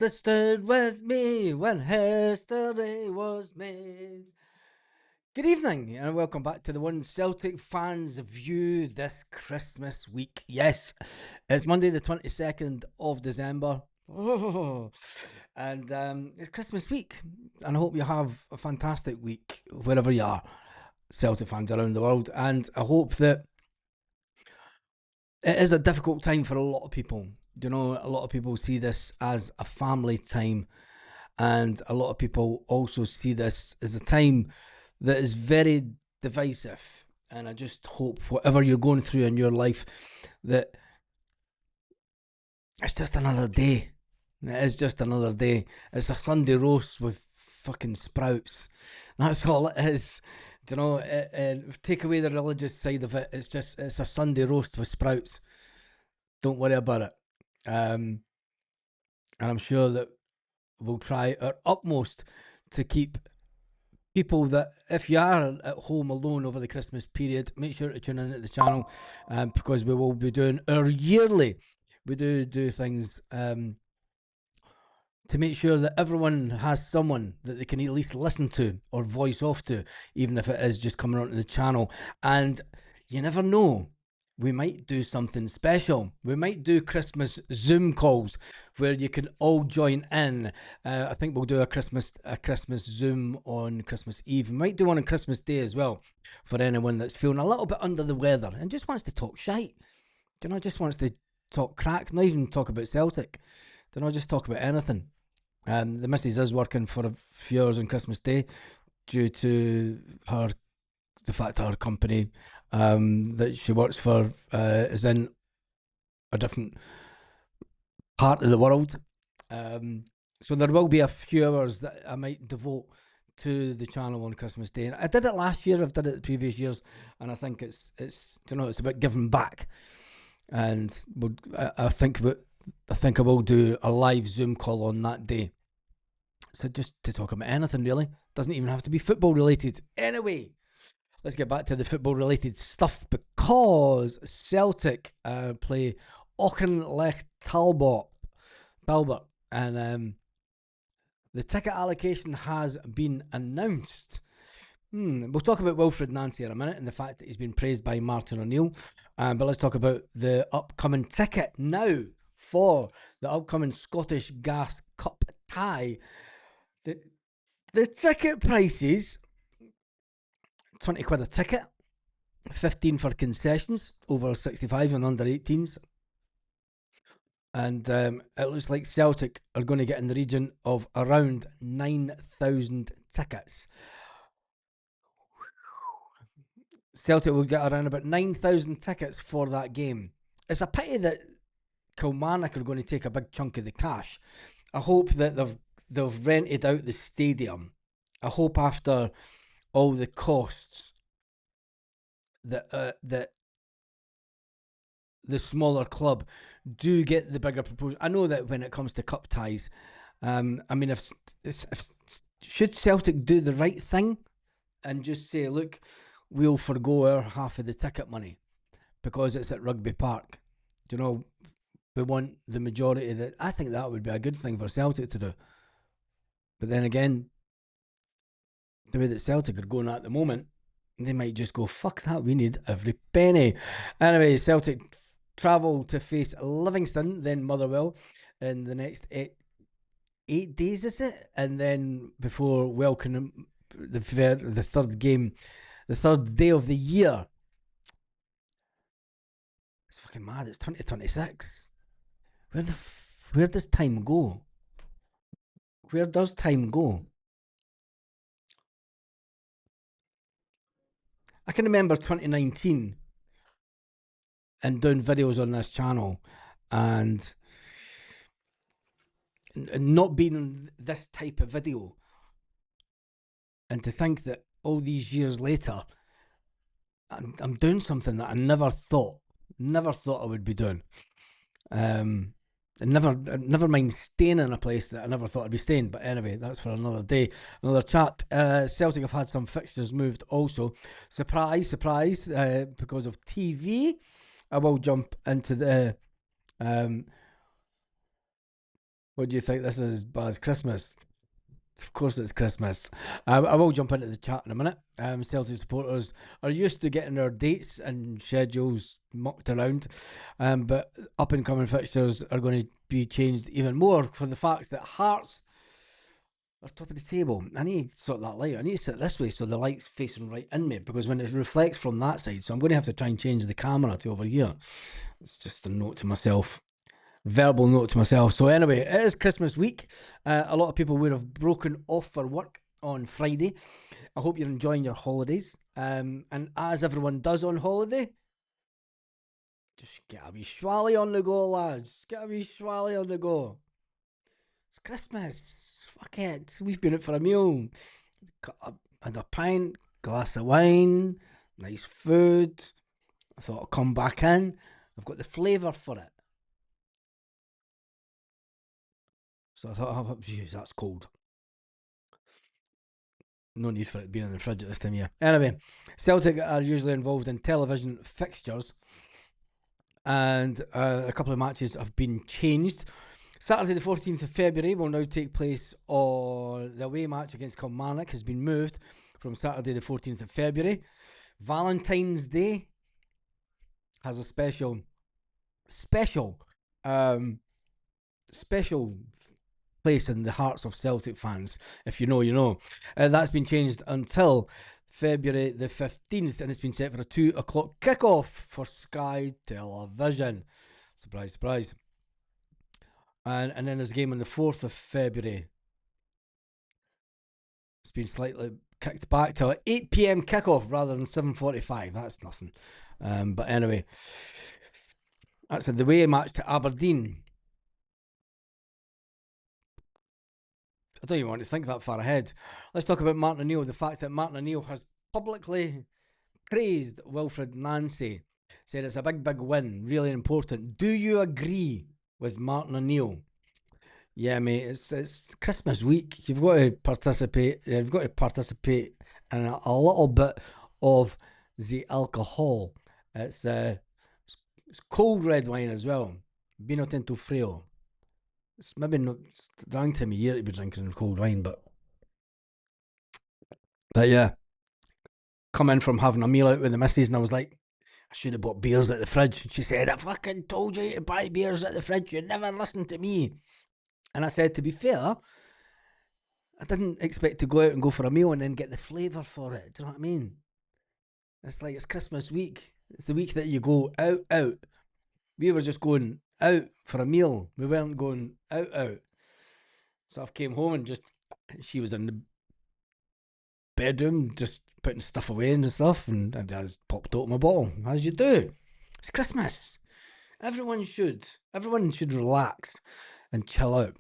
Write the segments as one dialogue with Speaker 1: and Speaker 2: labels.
Speaker 1: that stood with me when history was made. Good evening and welcome back to the One Celtic Fans View this Christmas week. Yes, it's Monday the 22nd of December. Oh, and it's Christmas week, and I hope you have a fantastic week wherever you are, Celtic fans around the world. And I hope that it is a difficult time for a lot of people. You know, a lot of people see this as a family time, and a lot of people also see this as a time that is very divisive. And I just hope whatever you're going through in your life, that it's just another day. It is just another day. It's a Sunday roast with fucking sprouts. That's all it is. Do you know, take away the religious side of it. It's a Sunday roast with sprouts. Don't worry about it. And I'm sure that we'll try our utmost to keep people that, if you are at home alone over the Christmas period, make sure to tune in at the channel, because we will be doing our yearly. We do things to make sure that everyone has someone that they can at least listen to or voice off to, even if it is just coming onto the channel. And you never know, we might do something special. We might do Christmas Zoom calls where you can all join in. I think we'll do a Christmas Zoom on Christmas Eve. We might do one on Christmas Day as well, for anyone that's feeling a little bit under the weather and just wants to talk shite. Do you know, just wants to talk crack, not even talk about Celtic. Do you know, just talk about anything. The missus is working for a few hours on Christmas Day due to the fact that her company that she works for is in a different part of the world. So there will be a few hours that I might devote to the channel on Christmas Day. And I did it last year, I've done it the previous years, and I think it's it's about giving back. And I think I will do a live Zoom call on that day. So just to talk about anything really. Doesn't even have to be football related. Anyway, let's get back to the football related stuff, because Celtic play Auchinleck Talbot, and the ticket allocation has been announced. We'll talk about Wilfried Nancy in a minute and the fact that he's been praised by Martin O'Neill. But let's talk about the upcoming ticket now for the upcoming Scottish Gas Cup tie. The ticket prices, 20 quid a ticket, 15 for concessions, over 65 and under 18s. And it looks like Celtic are going to get in the region of around 9,000 tickets. Celtic will get around about 9,000 tickets for that game. It's a pity that Kilmarnock are going to take a big chunk of the cash. I hope that they've rented out the stadium. I hope after all the costs that the smaller club do get the bigger proposal. I know that when it comes to cup ties, I mean, if should Celtic do the right thing and just say, look, we'll forgo our half of the ticket money because it's at Rugby Park. Do you know, we want the majority of that. I think that would be a good thing for Celtic to do. But then again, the way that Celtic are going at the moment, they might just go, fuck that, we need every penny. Anyway, Celtic travel to face Livingston, then Motherwell, in the next eight days, is it? And then before welcoming the third game, the third day of the year. It's fucking mad. It's 2026. Where does time go? Where does time go? I can remember 2019 and doing videos on this channel and not being this type of video. And to think that all these years later, I'm doing something that I never thought I would be doing. And never mind staying in a place that I never thought I'd be staying. But anyway, that's for another day, another chat. Celtic have had some fixtures moved also. Surprise, surprise, because of TV. I will jump into the What do you think this is, Baz? Christmas? Of course it's Christmas. I will jump into the chat in a minute. Celtic supporters are used to getting their dates and schedules mucked around, but up and coming fixtures are going to be changed even more for the fact that Hearts are top of the table. I need to sort that light. I need to sit this way so the light's facing right in me, because when it reflects from that side, so I'm going to have to try and change the camera to over here. It's just a note to myself. Verbal note to myself. So anyway, it is Christmas week. A lot of people would have broken off for work on Friday. I hope you're enjoying your holidays. And as everyone does on holiday, just get a wee schwally on the go, lads. Get a wee schwally on the go. It's Christmas. Fuck it. We've been out for a meal. Had a pint, glass of wine, nice food. I thought I'll come back in. I've got the flavour for it. So I thought, oh, geez, that's cold. No need for it being in the fridge at this time of year. Anyway, Celtic are usually involved in television fixtures, and a couple of matches have been changed. Saturday the 14th of February will now take place on the away match against Comparative has been moved from Saturday the 14th of February. Valentine's Day has a special place in the hearts of Celtic fans. If you know, you know. That's been changed until February the 15th, and it's been set for a 2 o'clock kickoff for Sky Television. Surprise, surprise. And then there's a game on the 4th of February. It's been slightly kicked back to an 8 p.m. kickoff rather than 7:45. That's nothing. But anyway, that's the away match to Aberdeen. I don't even want to think that far ahead. Let's talk about Martin O'Neill. The fact that Martin O'Neill has publicly praised Wilfried Nancy, said it's a big, big win, really important. Do you agree with Martin O'Neill? Yeah, mate, it's Christmas week. You've got to participate. You've got to participate in a little bit of the alcohol. It's cold red wine as well. Vino Tinto Frio. It's maybe not the wrong time of year to be drinking cold wine, but yeah. Come in from having a meal out with the missus, and I was like, I should have bought beers at the fridge. And she said, I fucking told you to buy beers at the fridge. You never listened to me. And I said, to be fair, I didn't expect to go out and go for a meal and then get the flavour for it. Do you know what I mean? It's like, it's Christmas week. It's the week that you go out. We were just going out for a meal. We weren't going out. So I came home and she was in the bedroom just putting stuff away and stuff, and I just popped out my bottle, as you do. It's Christmas. Everyone should relax and chill out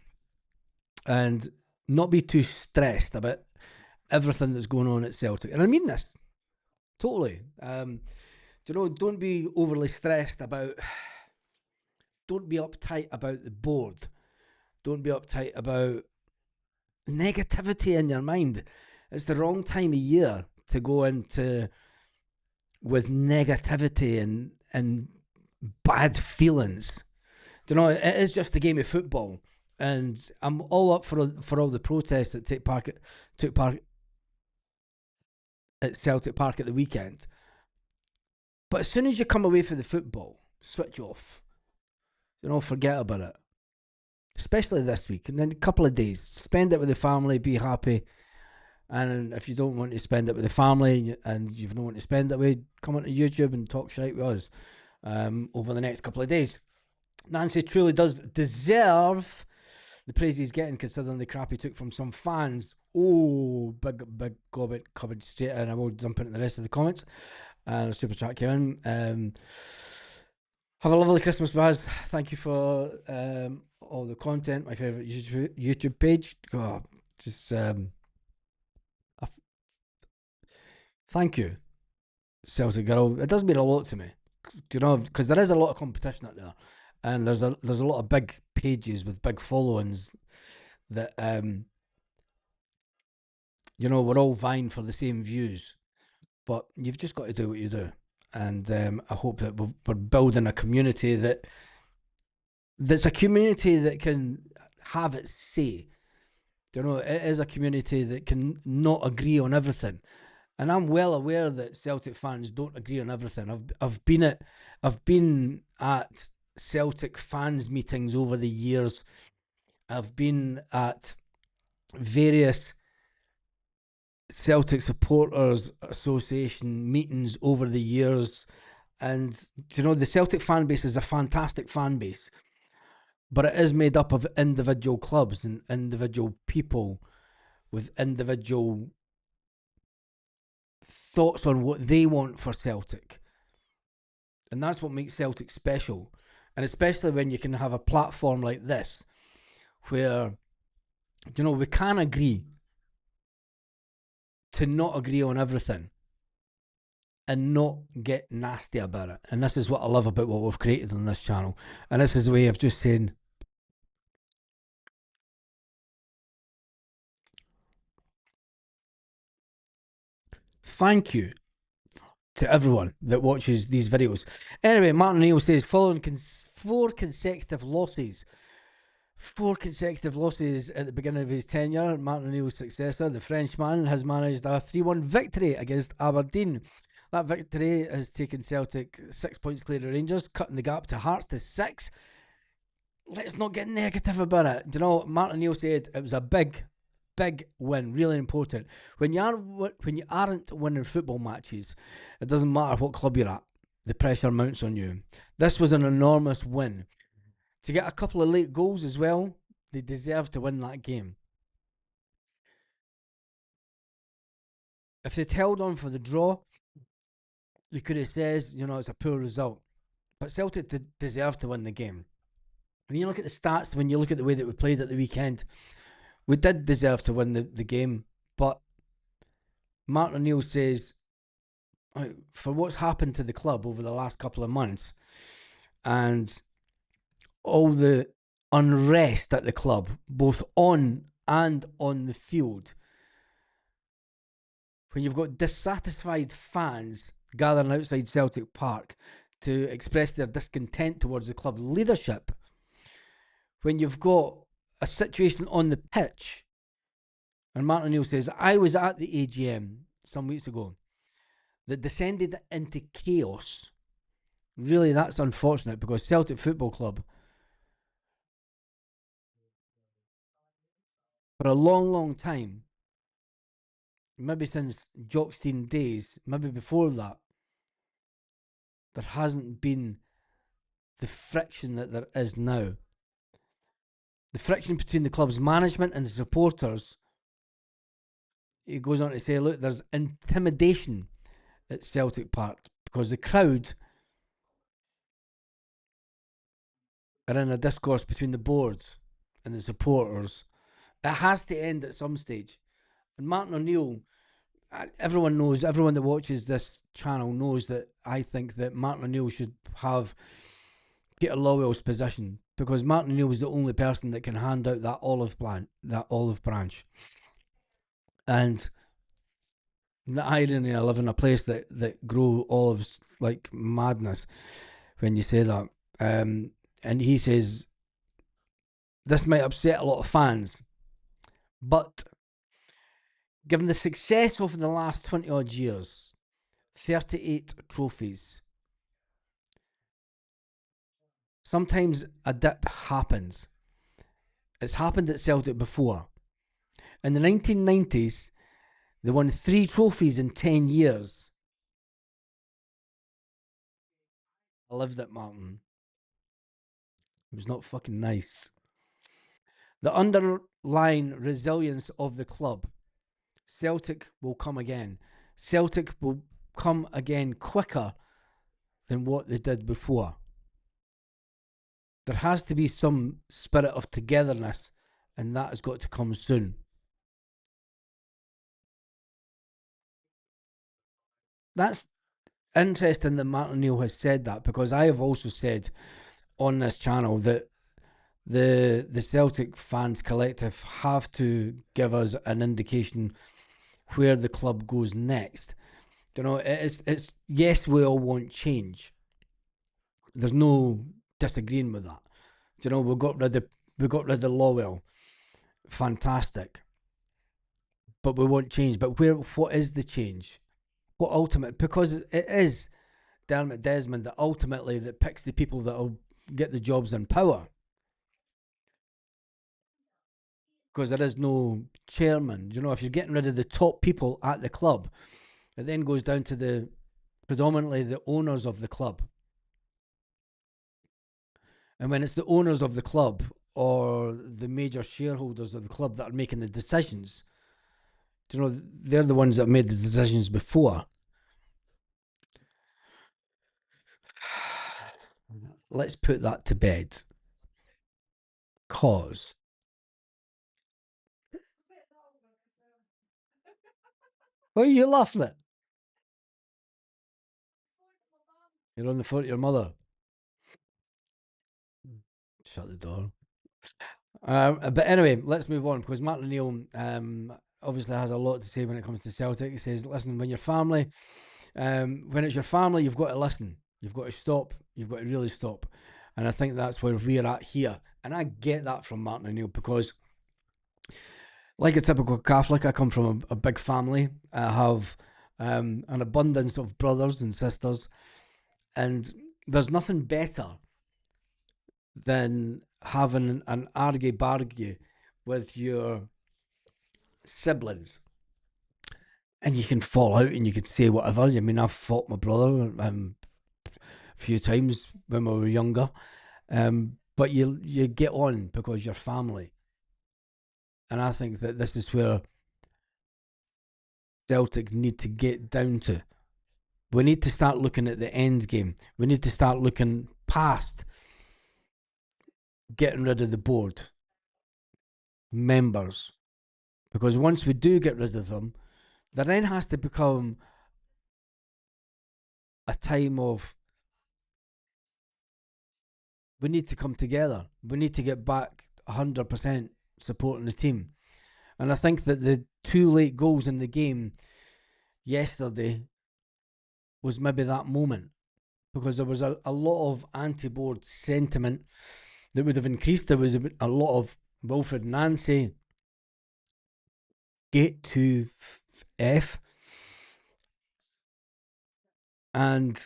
Speaker 1: and not be too stressed about everything that's going on at Celtic. And I mean this totally. Don't be overly stressed about. Don't be uptight about the board. Don't be uptight about negativity in your mind. It's the wrong time of year to go into with negativity and bad feelings. Do you know, it is just a game of football, and I'm all up for all the protests that took part at Celtic Park at the weekend. But as soon as you come away from the football, switch off. Forget about it. Especially this week, and then a couple of days. Spend it with the family, be happy. And if you don't want to spend it with the family and you don't want to spend it with, come onto YouTube and talk shite with us over the next couple of days. Nancy truly does deserve the praise he's getting, considering the crap he took from some fans. Oh, big comment coming straight in. I will jump into the rest of the comments. Super chat came in. Have a lovely Christmas, Baz. Thank you for all the content. My favourite YouTube page. God, just thank you, Celtic girl. It does mean a lot to me, because there is a lot of competition out there, and there's a lot of big pages with big followings that we're all vying for the same views, but you've just got to do what you do, and I hope that we're building a community that's a community that can have its say. You know, it is a community that can not agree on everything. And I'm well aware that Celtic fans don't agree on everything. I've been at Celtic fans meetings over the years. I've been at various Celtic supporters association meetings over the years, and you know the Celtic fan base is a fantastic fan base, but it is made up of individual clubs and individual people with individual thoughts on what they want for Celtic. And that's what makes Celtic special. And especially when you can have a platform like this where, you know, we can agree to not agree on everything and not get nasty about it. And this is what I love about what we've created on this channel. And this is a way of just saying, thank you to everyone that watches these videos. Anyway, Martin Neal says, following 4 consecutive losses at the beginning of his tenure, Martin Neal's successor, the Frenchman, has managed a 3-1 victory against Aberdeen. That victory has taken Celtic 6 points clear of Rangers, cutting the gap to Hearts to 6. Let's not get negative about it. Do you know, Martin Neal said it was a big win, really important. When you aren't winning football matches, it doesn't matter what club you're at. The pressure mounts on you. This was an enormous win. To get a couple of late goals as well, they deserve to win that game. If they'd held on for the draw, you could have said, you know, it's a poor result. But Celtic deserve to win the game. When you look at the stats, when you look at the way that we played at the weekend, we did deserve to win the game. But Martin O'Neill says, for what's happened to the club over the last couple of months and all the unrest at the club, both on and on the field, when you've got dissatisfied fans gathering outside Celtic Park to express their discontent towards the club leadership, when you've got a situation on the pitch, and Martin O'Neill says, I was at the AGM some weeks ago that descended into chaos. Really, that's unfortunate because Celtic Football Club, for a long time, maybe since Jockstein days, maybe before that, there hasn't been the friction that there is now. The friction between the club's management and the supporters. He goes on to say, look, there's intimidation at Celtic Park because the crowd are in a discourse between the boards and the supporters. It has to end at some stage. And Martin O'Neill, everyone knows, everyone that watches this channel knows that I think that Martin O'Neill should have Peter Lawwell's position because Martin O'Neill was the only person that can hand out that olive branch. And the irony, I live in a place that grow olives like madness when you say that. And he says, this might upset a lot of fans, but given the success of the last 20 odd years, 38 trophies, sometimes a dip happens. It's happened at Celtic before. In the 1990s, they won 3 trophies in 10 years. I lived it, Martin. It was not fucking nice. The underlying resilience of the club. Celtic will come again. Celtic will come again quicker than what they did before. There has to be some spirit of togetherness, and that has got to come soon. That's interesting that Martin O'Neill has said that because I have also said on this channel that the Celtic fans collective have to give us an indication where the club goes next. You know, it's yes, we all want change. There's no disagreeing with that. You know, we got rid of We got rid of Lawwell. Fantastic. But we want change. But what is the change? What ultimate? Because it is Dermot Desmond that ultimately that picks the people that will get the jobs in power. Because there is no chairman. You know, if you're getting rid of the top people at the club, it then goes down to the predominantly the owners of the club. And when it's the owners of the club or the major shareholders of the club that are making the decisions, you know, they're the ones that made the decisions before. Let's put that to bed. Cause what are you laughing at? You're on the phone to your mother. Shut the door. But anyway, let's move on because Martin O'Neill obviously has a lot to say when it comes to Celtic. He says, listen, when when it's your family, you've got to listen. You've got to stop. You've got to really stop. And I think that's where we're at here. And I get that from Martin O'Neill because, like a typical Catholic, I come from a big family. I have an abundance of brothers and sisters. And there's nothing better than having an argy-bargy with your siblings. And you can fall out and you can say whatever. I mean, I've fought my brother a few times when we were younger. But you get on because you're family. And I think that this is where Celtic need to get down to. We need to start looking at the end game. We need to start looking past getting rid of the board members. Because once we do get rid of them, there then has to become a time of we need to come together. We need to get back 100% supporting the team. And I think that the two late goals in the game yesterday was maybe that moment because there was a lot of anti-board sentiment that would have increased. There was a lot of Wilfried Nancy get to F and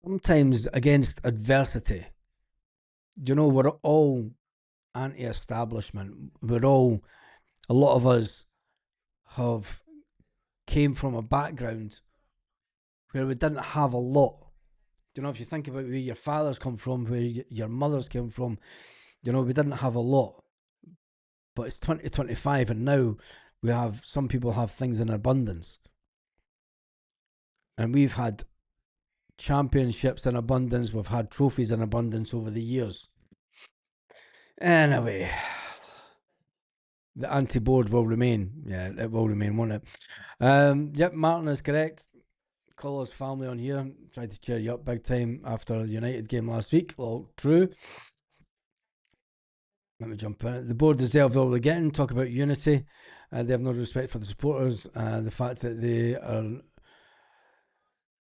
Speaker 1: sometimes against adversity. You know, we're all anti-establishment. A lot of us have came from a background where we didn't have a lot. You know, if you think about where your fathers come from, where your mothers came from, you know, we didn't have a lot. But it's 2025 and now some people have things in abundance. And we've had championships in abundance, we've had trophies in abundance over the years. Anyway, the anti-board will remain. Yeah, it will remain, won't it? Yep, Martin is correct. Call us family on here. Tried to cheer you up big time after a United game last week. All true. Let me jump in. The board deserve all they're getting. Talk about unity. They have no respect for the supporters. The fact that they are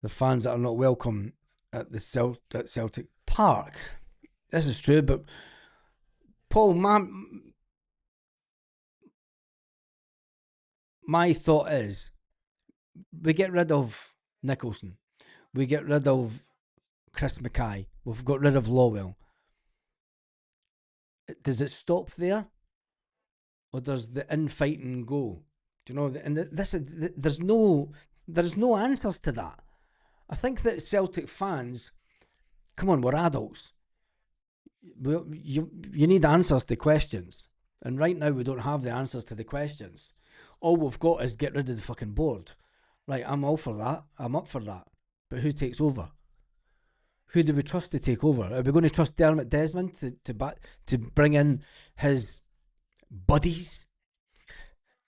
Speaker 1: the fans that are not welcome at at Celtic Park. This is true, but Paul, my thought is we get rid of Nicholson. We get rid of Chris Mackay. We've got rid of Lawwell. Does it stop there? Or does the infighting go? Do you know? And there's no answers to that. I think that Celtic fans, come on, we're adults. You need answers to questions, and right now we don't have the answers to the questions. All we've got is get rid of the fucking board. Right, I'm all for that. I'm up for that. But who takes over? Who do we trust to take over? Are we going to trust Dermot Desmond to bring in his buddies?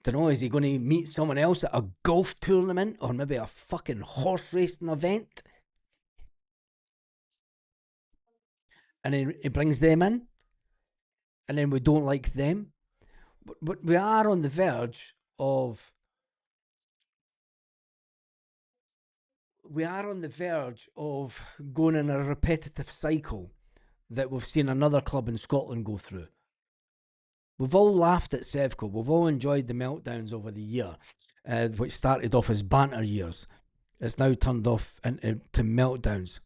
Speaker 1: Don't know, is he going to meet someone else at a golf tournament or maybe a fucking horse racing event? And then he brings them in, and then we don't like them. But we are on the verge of we are on the verge of going in a repetitive cycle that we've seen another club in Scotland go through. We've all laughed at Sevco. We've all enjoyed the meltdowns over the year, which started off as banter years. It's now turned off into meltdowns.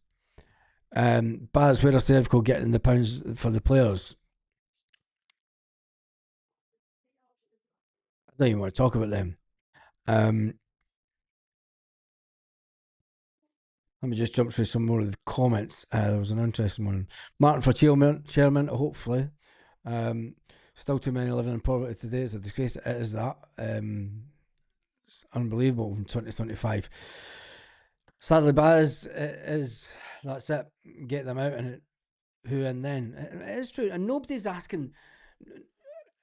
Speaker 1: Baz, where are Sevco getting the pounds for the players? I don't even want to talk about them. Um, Let me just jump through some more of the comments. There was an interesting one. Martin for chairman, hopefully. Still too many living in poverty today. It's a disgrace. It is that. It's unbelievable in 2025. Sadly, Baz is that's it. Get them out and who and then. It is true. And nobody's asking.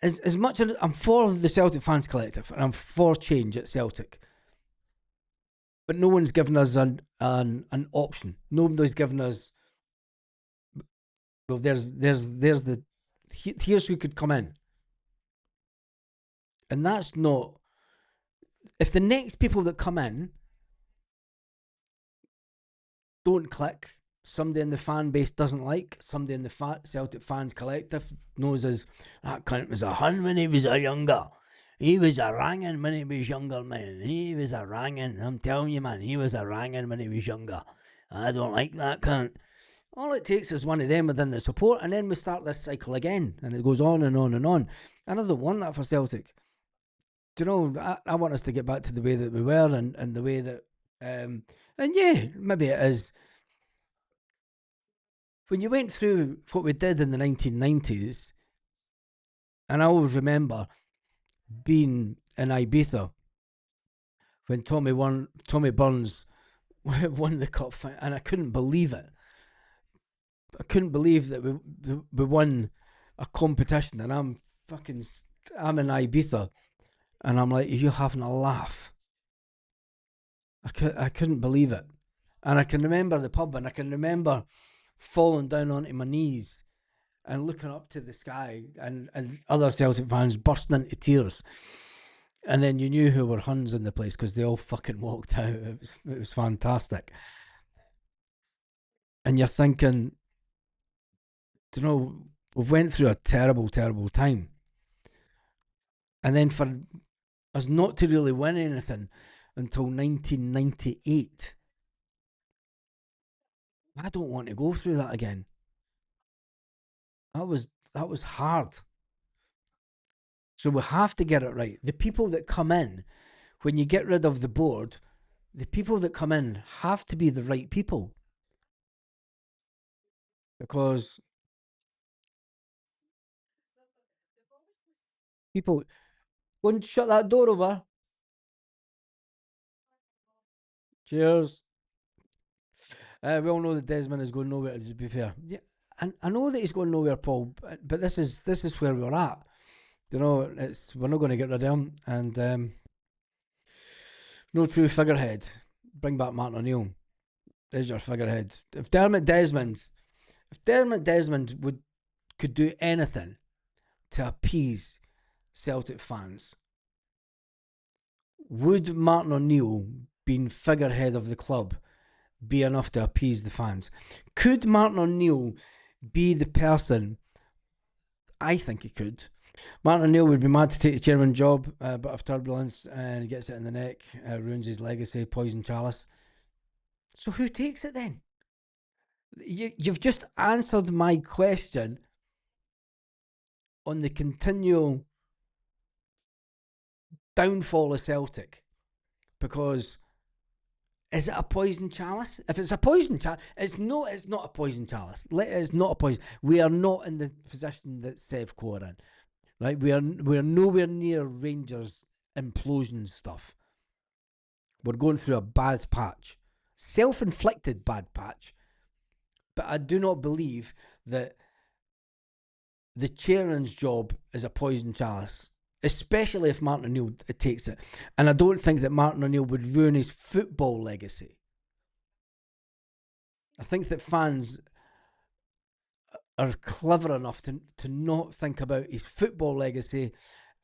Speaker 1: As much as I'm for the Celtic fans collective and I'm for change at Celtic, but no one's given us an option. Nobody's given us. Well, there's the here's who could come in, and that's not. If the next people that come in don't click, somebody in the fan base doesn't like, somebody in the Celtic fans collective knows as that cunt was a hun when he was a younger. He was a rangin' when he was younger, man. He was a rangin'. I'm telling you, man, he was a rangin' when he was younger. I don't like that cunt. All it takes is one of them within the support, and then we start this cycle again, and it goes on and on and on. And I don't want that for Celtic. Do you know? I want us to get back to the way that we were, and the way that, and yeah, maybe it is. When you went through what we did in the 1990s, and I always remember being in Ibiza when Tommy Burns won the cup, and I couldn't believe it. I couldn't believe that we won a competition, and I'm in Ibiza, and I'm like, you're having a laugh. I couldn't believe it, and I can remember the pub, and I can remember falling down onto my knees and looking up to the sky, and other Celtic fans bursting into tears. And then you knew who were Huns in the place because they all fucking walked out. It was fantastic. And you're thinking, you know, we've went through a terrible, terrible time. And then for us not to really win anything until 1998, I don't want to go through that again. That was hard. So we have to get it right. The people that come in, when you get rid of the board, the people that come in have to be the right people. Because people wouldn't shut that door over. Cheers. We all know that Desmond is going nowhere. To be fair, yeah, and I know that he's going nowhere, Paul. But this is where we're at. You know, we're not going to get rid of him, and no true figurehead. Bring back Martin O'Neill. There's your figurehead. If Dermot Desmond could do anything to appease Celtic fans, would Martin O'Neill, being figurehead of the club, be enough to appease the fans? Could Martin O'Neill be the person? I think he could. Martin O'Neill would be mad to take the chairman job, but of turbulence, and he gets it in the neck, ruins his legacy, poison chalice. So who takes it then? You've just answered my question on the continual downfall of Celtic, because is it a poison chalice? If it's a poison chalice, it's not a poison chalice. It's not a poison. We are not in the position that Sevco are in. Right? We're nowhere near Rangers implosion stuff. We're going through a bad patch. Self-inflicted bad patch. But I do not believe that the chairman's job is a poison chalice, especially if Martin O'Neill takes it. And I don't think that Martin O'Neill would ruin his football legacy. I think that fans are clever enough to not think about his football legacy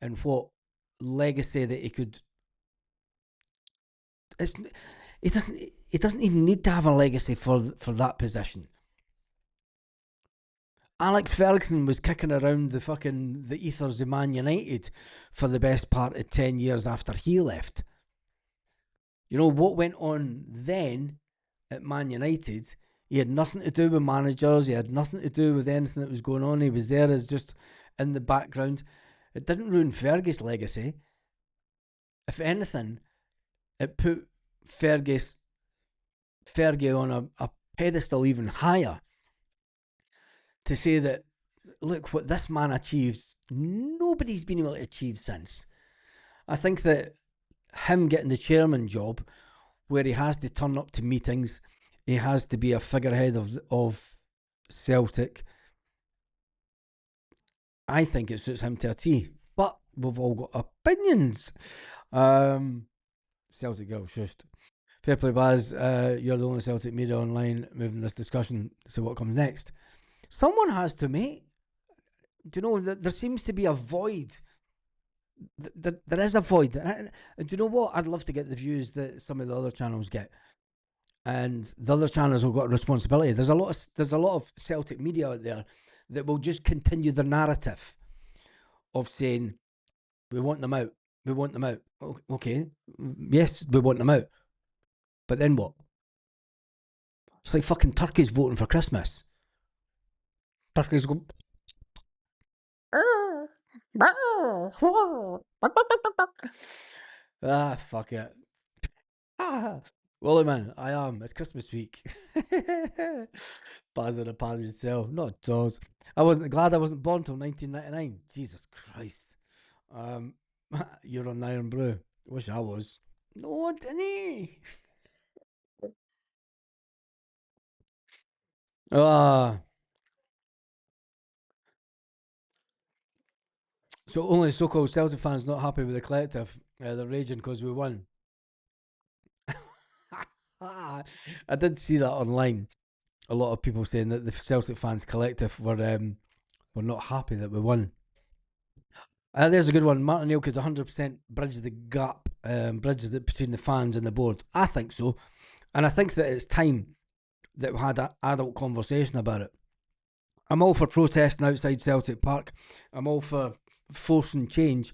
Speaker 1: and what legacy that he could. It's He doesn't even need to have a legacy for that position. Alex Ferguson was kicking around the ethers of Man United for the best part of 10 years after he left. You know what went on then at Man United? He had nothing to do with managers. He had nothing to do with anything that was going on. He was there as just in the background. It didn't ruin Fergie's legacy. If anything, it put Fergie on a pedestal even higher to say that, look, what this man achieved, nobody's been able to achieve since. I think that him getting the chairman job, where he has to turn up to meetings, he has to be a figurehead of Celtic, I think it suits him to a T. But we've all got opinions. Celtic girl, shushed. Fair play, Baz. You're the only Celtic media online moving this discussion to what comes next. Someone has to, mate. Do you know, there seems to be a void. There is a void. And do you know what? I'd love to get the views that some of the other channels get. And the other channels have got a responsibility. There's a lot of Celtic media out there that will just continue the narrative of saying, we want them out. We want them out. Okay. Yes, we want them out. But then what? It's like fucking turkeys voting for Christmas. Turkeys go. Fuck it. Willie man, I am. It's Christmas week. Baz in a parish cell. Not Jaws. I wasn't glad I wasn't born till 1999. Jesus Christ. You're on Iron Brew. Wish I was. No, didn't. So only so-called Celtic fans not happy with the collective. They're raging because we won. I did see that online. A lot of people saying that the Celtic fans collective were not happy that we won. There's a good one. Martin O'Neill could 100% bridge the gap, between the fans and the board. I think so. And I think that it's time that we had an adult conversation about it. I'm all for protesting outside Celtic Park. I'm all for forcing change.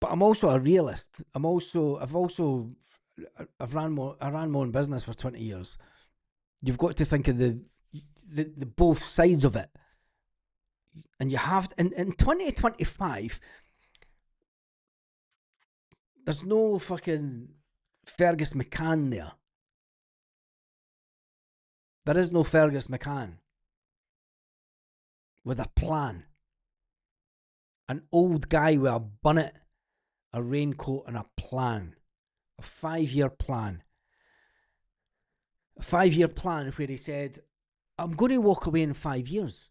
Speaker 1: But I'm also a realist. I ran my own business for 20 years. You've got to think of the both sides of it. And you have in 2025, there's no fucking Fergus McCann there. There is no Fergus McCann with a plan. An old guy with a bonnet, a raincoat, and a plan. A 5-year plan. A 5-year plan where he said, I'm going to walk away in 5 years.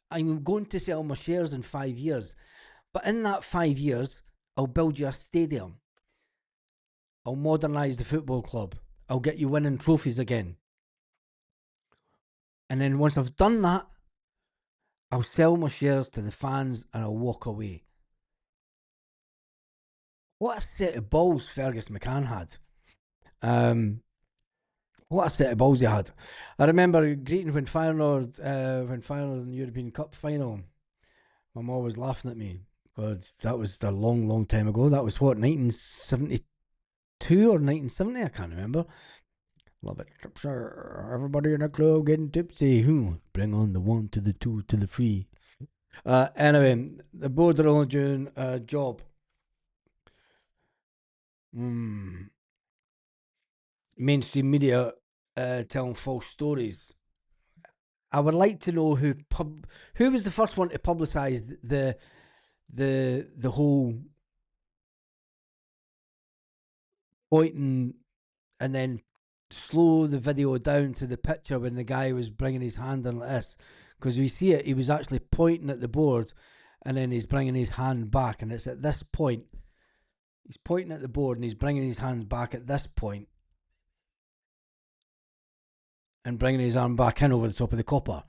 Speaker 1: I'm going to sell my shares in 5 years. But in that 5 years, I'll build you a stadium. I'll modernise the football club. I'll get you winning trophies again. And then once I've done that, I'll sell my shares to the fans and I'll walk away. What a set of balls Fergus McCann had. What a set of balls he had. I remember greeting when Feyenoord in the European Cup final. My mum was laughing at me. God, that was a long, long time ago. That was what, 1972 or 1970? I can't remember. Love it. Sir, everybody in the club getting tipsy. Bring on the 1 to the 2 to the 3. Anyway, the board are only doing a job. Mainstream media telling false stories. I would like to know who was the first one to publicise the whole pointing and then slow the video down to the picture when the guy was bringing his hand in like this, because we see it, he was actually pointing at the board and then he's bringing his hand back, and it's at this point he's pointing at the board and he's bringing his hand back at this point and bringing his arm back in over the top of the copper.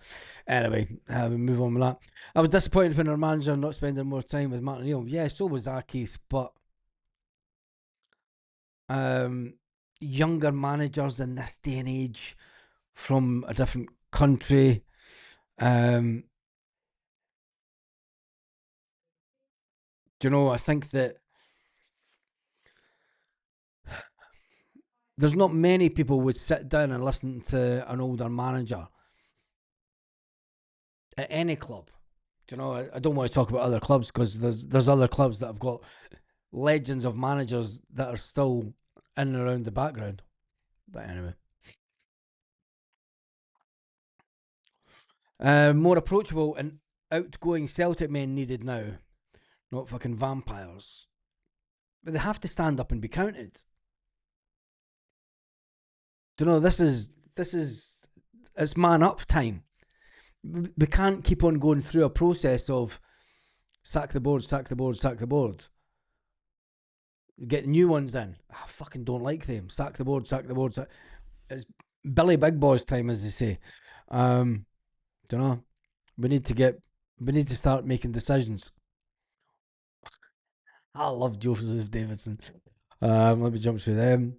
Speaker 1: Anyway, we move on with that. I was disappointed when our manager not spending more time with Martin O'Neill. Yeah, so was I, Keith, but younger managers in this day and age from a different country. Um, I think that there's not many people would sit down and listen to an older manager at any club. I don't want to talk about other clubs because there's other clubs that have got legends of managers that are still in and around the background. But anyway, more approachable and outgoing Celtic men needed now, not fucking vampires. But they have to stand up and be counted. This is it's man up time. We can't keep on going through a process of sack the board, sack the board, sack the board. Get new ones in. I fucking don't like them. Sack the board, sack the board. It's Billy Big Boys time, as they say. Um, don't know. We need to get. We need to start making decisions. I love Joseph Davidson. Let me jump through them.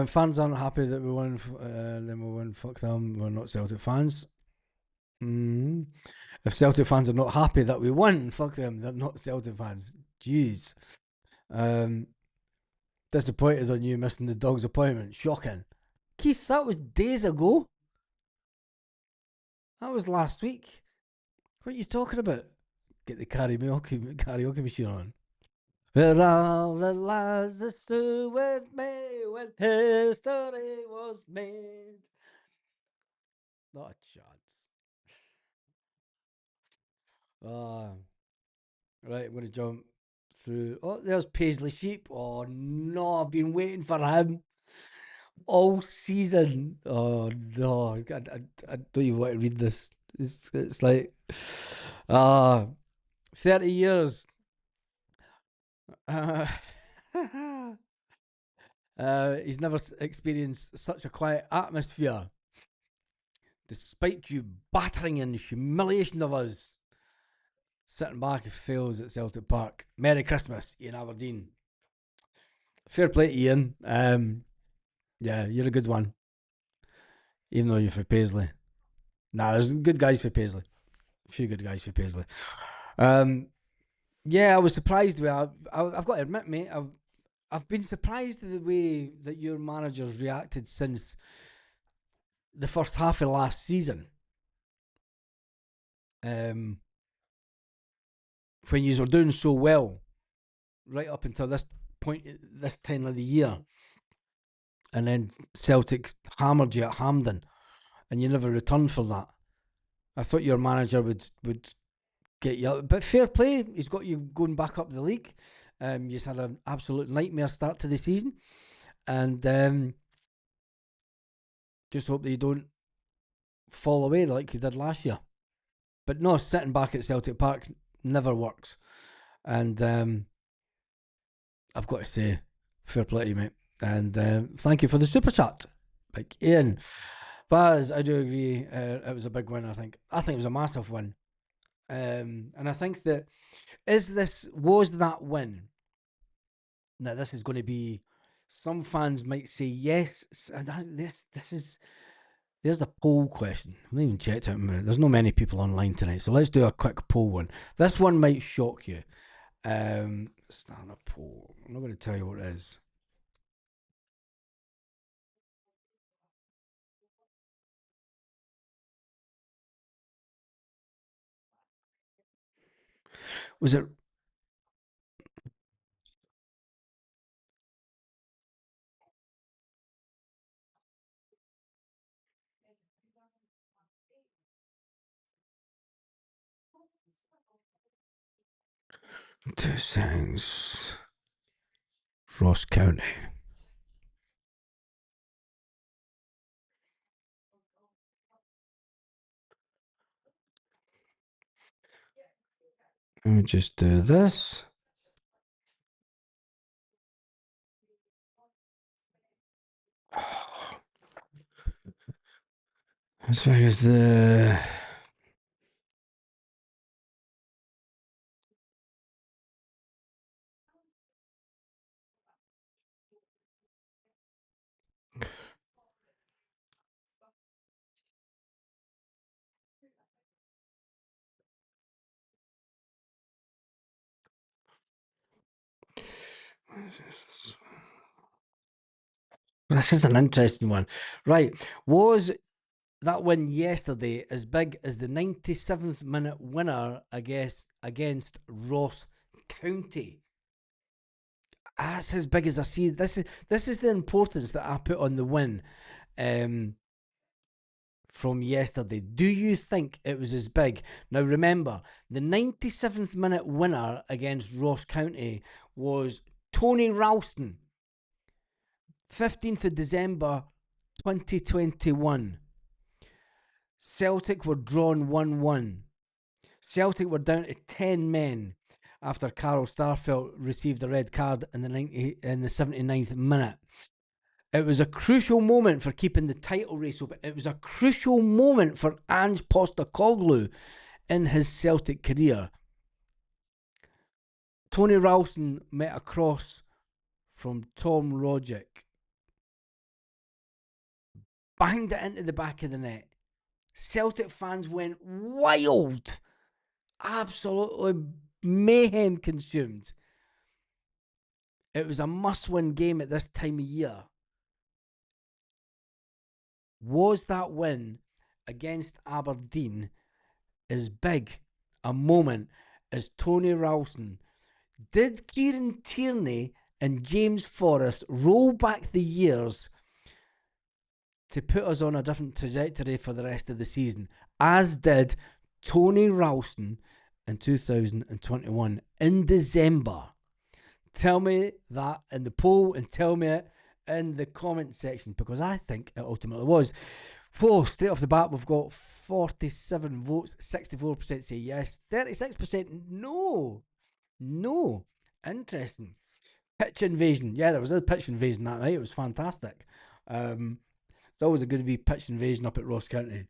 Speaker 1: Fans aren't happy that we won. Then we win. Fuck them. We're not Celtic fans. Mm. If Celtic fans are not happy that we won, fuck them. They're not Celtic fans. Jeez. Um, Disappointed on you missing the dog's appointment. Shocking. Keith, that was days ago. That was last week. What are you talking about? Get the karaoke machine on. Where all the lads that stood with me when history was made. Not a chance. Ah, right, I'm going to jump through. Oh, there's Paisley Sheep. Oh, no, I've been waiting for him all season. Oh, no, I don't even want to read this. It's like, ah, 30 years. Uh, he's never experienced such a quiet atmosphere, despite you battering and humiliation of us. Sitting back if fails at Celtic Park. Merry Christmas, Ian Aberdeen. Fair play to Ian. Yeah, you're a good one, even though you're for Paisley. Nah, there's good guys for Paisley. A few good guys for Paisley. Um, yeah, I was surprised. I've got to admit, mate, I've been surprised at the way that your managers reacted since the first half of last season. Um, when you were doing so well, right up until this point, this time of the year, and then Celtic hammered you at Hampden, and you never returned for that. I thought your manager would get you up, but fair play, he's got you going back up the league. You just had an absolute nightmare start to the season, and just hope that you don't fall away like you did last year. But no, sitting back at Celtic Park never works, and I've got to say, fair play to you, mate, and thank you for the super chat, like Ian. Baz, I do agree. It was a big win. I think it was a massive win, and I think that was that win. Now this is going to be. Some fans might say yes. This is there's the poll question. I haven't even checked out a minute. There's not many people online tonight, so let's do a quick poll one. This one might shock you. Start a poll. I'm not going to tell you what it is. Was it 2 seconds? Ross County. Let me just do this. As far as the This is an interesting one. Right. Was that win yesterday as big as the 97th minute winner against Ross County? That's as big as I see. This is the importance that I put on the win um, from yesterday. Do you think it was as big? Now remember, the 97th minute winner against Ross County was Tony Ralston, 15th of December 2021. Celtic were drawn 1-1. Celtic were down to 10 men after Carl Starfelt received a red card in the 79th minute. It was a crucial moment for keeping the title race open. It was a crucial moment for Ange Postecoglou in his Celtic career. Tony Ralston met a cross from Tom Rogic. Banged it into the back of the net. Celtic fans went wild. Absolutely mayhem consumed. It was a must-win game at this time of year. Was that win against Aberdeen as big a moment as Tony Ralston? Did Kieran Tierney and James Forrest roll back the years to put us on a different trajectory for the rest of the season, as did Tony Ralston in 2021 in December? Tell me that in the poll and tell me it in the comment section, because I think it ultimately was. Whoa, straight off the bat, we've got 47 votes, 64% say yes, 36% no. No. Interesting. Pitch invasion. Yeah, there was a pitch invasion that night. It was fantastic. It's always a good to be pitch invasion up at Ross County.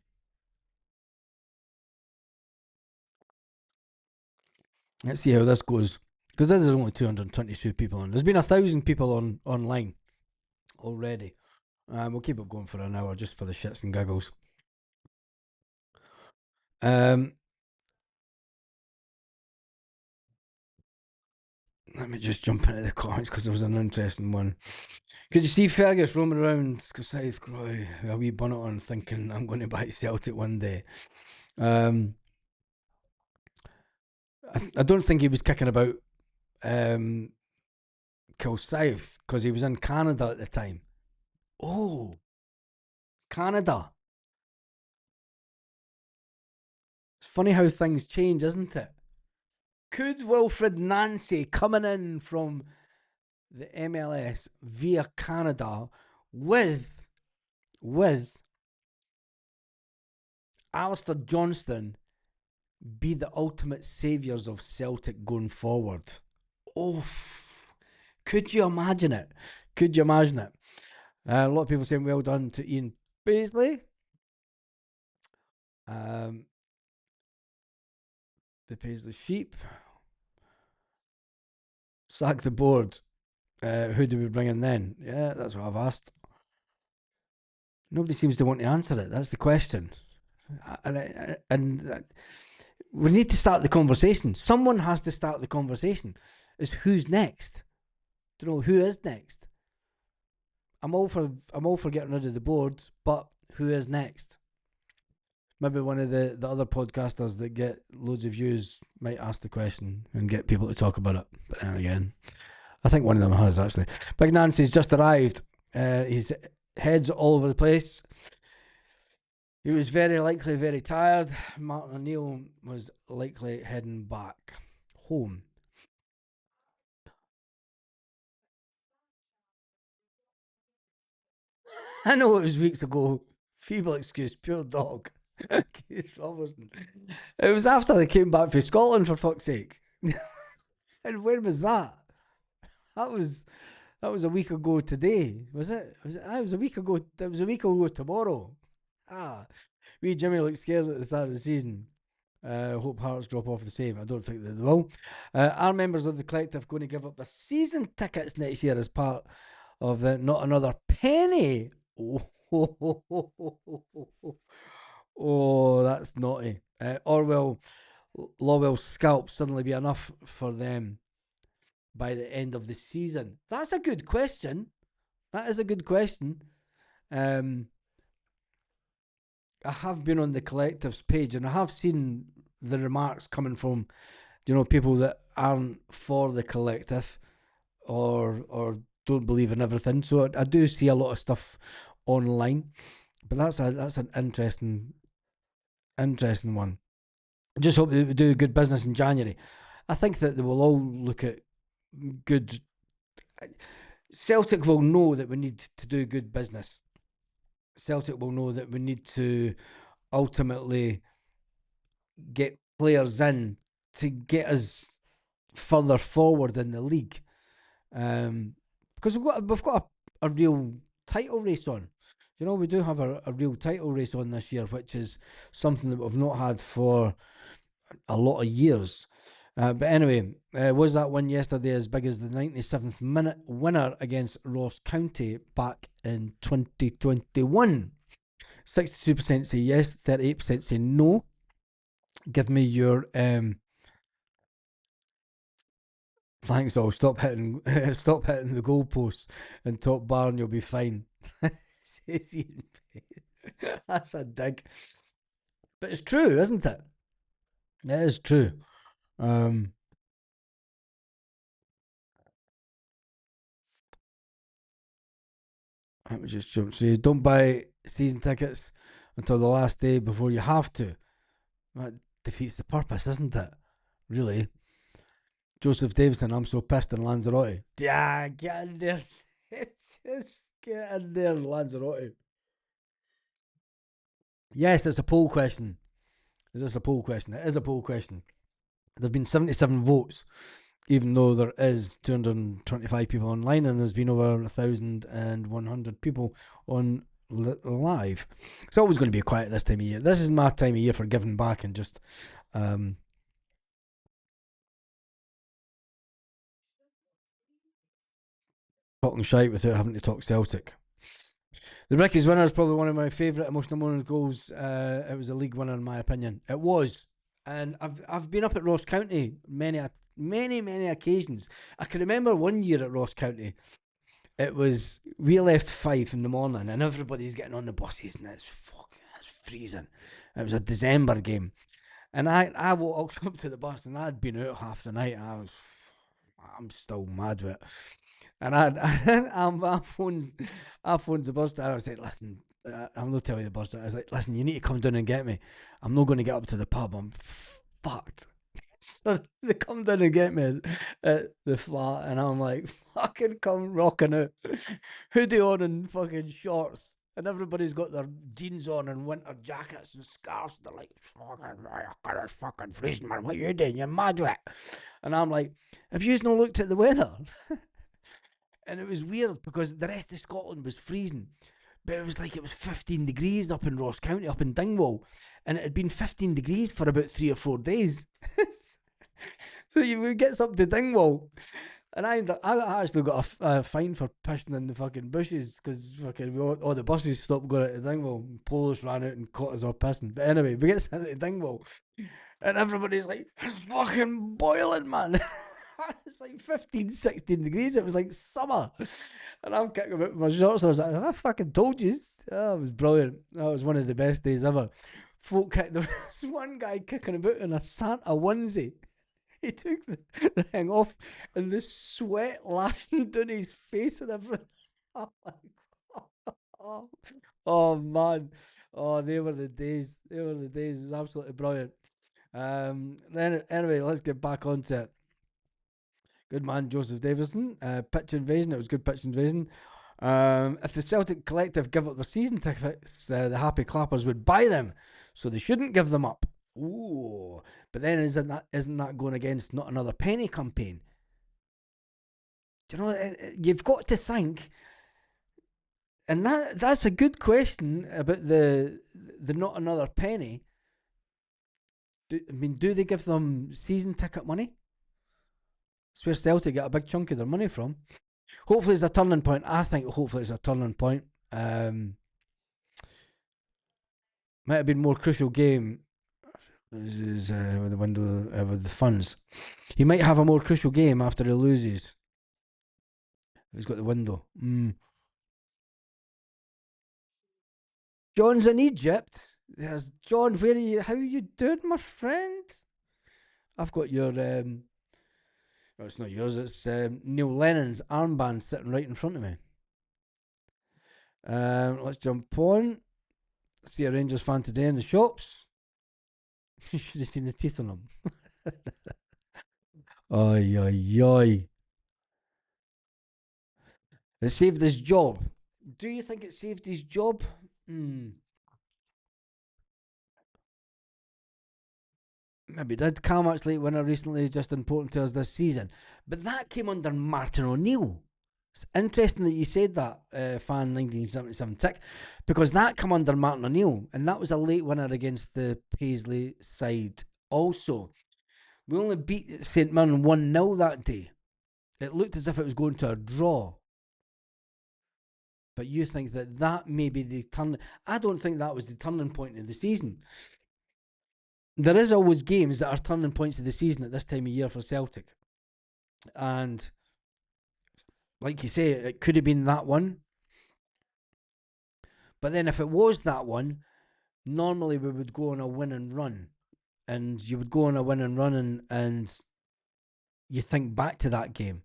Speaker 1: Let's see how this goes, because this is only 222 people on. There's been 1,000 people online already. We'll keep it going for an hour just for the shits and giggles. Let me just jump into the comments because there was an interesting one. Could you see Fergus roaming around Scorsese Croy, a wee bonnet on, thinking I'm going to buy Celtic one day? I don't think he was kicking about Kilsyth because he was in Canada at the time. Oh, Canada. It's funny how things change, isn't it? Could Wilfried Nancy coming in from the MLS via Canada with Alistair Johnston be the ultimate saviours of Celtic going forward? Oh, could you imagine it? Could you imagine it? A lot of people saying well done to Ian Paisley. The Paisley sheep. Sack the board. Who do we bring in then? Yeah, that's what I've asked. Nobody seems to want to answer it. That's the question. And we need to start the conversation. Someone has to start the conversation. Is who's next? Do you know who is next? I'm all for getting rid of the board, but who is next? Maybe one of the other podcasters that get loads of views might ask the question and get people to talk about it. But then again, I think one of them has actually. Big Nancy's just arrived. His head's all over the place. He was very likely very tired. Martin O'Neill was likely heading back home. I know it was weeks ago. Feeble excuse, pure dog. Keith Robertson. It was after I came back from Scotland, for fuck's sake. And when was that? That was a week ago today, was it? It was a week ago. It was a week ago tomorrow. Wee Jimmy looked scared at the start of the season. Hope Hearts drop off the same. I don't think they will. Are members of the collective going to give up their season tickets next year as part of the Not Another Penny? Oh, that's naughty. Or will Lowell's scalp suddenly be enough for them? by the end of the season? That's a good question. That is a good question. Um, I have been on the collectives page and I have seen the remarks coming from people that aren't for the collective or don't believe in everything. So I do see a lot of stuff online, but that's an interesting one. I just hope they do good business in January. I think that they will all look at good. Celtic will know that we need to do good business. Celtic will know that we need to ultimately get players in to get us further forward in the league. Because we've got a real title race on. We do have a real title race on this year, which is something that we've not had for a lot of years. But anyway, was that win yesterday as big as the 97th minute winner against Ross County back in 2021? 62% say yes, 38% say no. Give me your thanks all. Stop hitting the goalposts and top bar and you'll be fine. That's a dig. But it's true, isn't it? It is true. Um Let me just jump. So don't buy season tickets until the last day before you have to. That defeats the purpose, isn't it? Really. Joseph Davison, I'm so pissed in Lanzarote. Yeah, get in there. Just get in there, Lanzarote. Yes, it's a poll question. Is this a poll question? It is a poll question. There have been 77 votes, even though there is 225 people online and there's been over 1,100 people on live. It's always going to be quiet this time of year. This is my time of year for giving back and just talking shite without having to talk Celtic. The Ricky's winner is probably one of my favourite emotional moments goals. It was a league winner in my opinion. It was. And I've been up at Ross County many occasions. I can remember one year at Ross County. It was we left 5 in the morning and everybody's getting on the buses and it's freezing. It was a December game. And I walked up to the bus and I'd been out half the night and I'm still mad with it. And I phoned the bus driver. I was like, listen, I'm not telling you the bus driver. I was like, listen, you need to come down and get me. I'm not going to get up to the pub. I'm fucked. So they come down and get me at the flat, and I'm like, fucking come rocking out, hoodie on and fucking shorts, and everybody's got their jeans on and winter jackets and scarves. They're like, it's fucking freezing, man. What are you doing? You're mad with it. And I'm like, have you not looked at the weather? And it was weird because the rest of Scotland was freezing. But it was 15 degrees up in Ross County, up in Dingwall. And it had been 15 degrees for about 3 or 4 days. So you get up to Dingwall. And I actually got a fine for pissing in the fucking bushes because fucking all the buses stopped going to Dingwall. Police ran out and caught us all pissing. But anyway, we get sent to Dingwall. And everybody's like, it's fucking boiling, man. It's like 15, 16 degrees. It was like summer. And I'm kicking about my shorts. And I was like, I fucking told you. Oh, it was brilliant. That was one of the best days ever. There was one guy kicking about in a Santa onesie. He took the thing off and the sweat lashing down his face and everything. Oh, oh man. Oh, they were the days. They were the days. It was absolutely brilliant. Anyway, let's get back onto it. Good man, Joseph Davison. Pitch invasion. It was good pitch invasion. If the Celtic collective give up their season tickets, the happy clappers would buy them, so they shouldn't give them up. Ooh, but then isn't that going against not another penny campaign? Do you know? You've got to think, and that's a good question about the not another penny. Do they give them season ticket money? It's where Celtic get a big chunk of their money from. Hopefully it's a turning point. I think hopefully it's a turning point. Might have been more crucial game. This is with the window with the funds. He might have a more crucial game after he loses. He's got the window. John's in Egypt. There's John. Where are you? How are you doing, my friend? I've got your. Well, it's not yours. It's Neil Lennon's armband sitting right in front of me. Let's jump on. See a Rangers fan today in the shops. You should have seen the teeth on him. Oi, oi, oi. It saved his job. Do you think it saved his job? Hmm. Maybe it did. Cal Match Late winner recently is just important to us this season. But that came under Martin O'Neill. It's interesting that you said that, fan 1977 tick, because that came under Martin O'Neill, and that was a late winner against the Paisley side. Also, we only beat St Mirren 1-0 that day. It looked as if it was going to a draw. But you think that may be the turn. I don't think that was the turning point of the season. There is always games that are turning points of the season at this time of year for Celtic. And like you say, it could have been that one. But then if it was that one, normally we would go on a win and run. And you would go on a win and run and you think back to that game.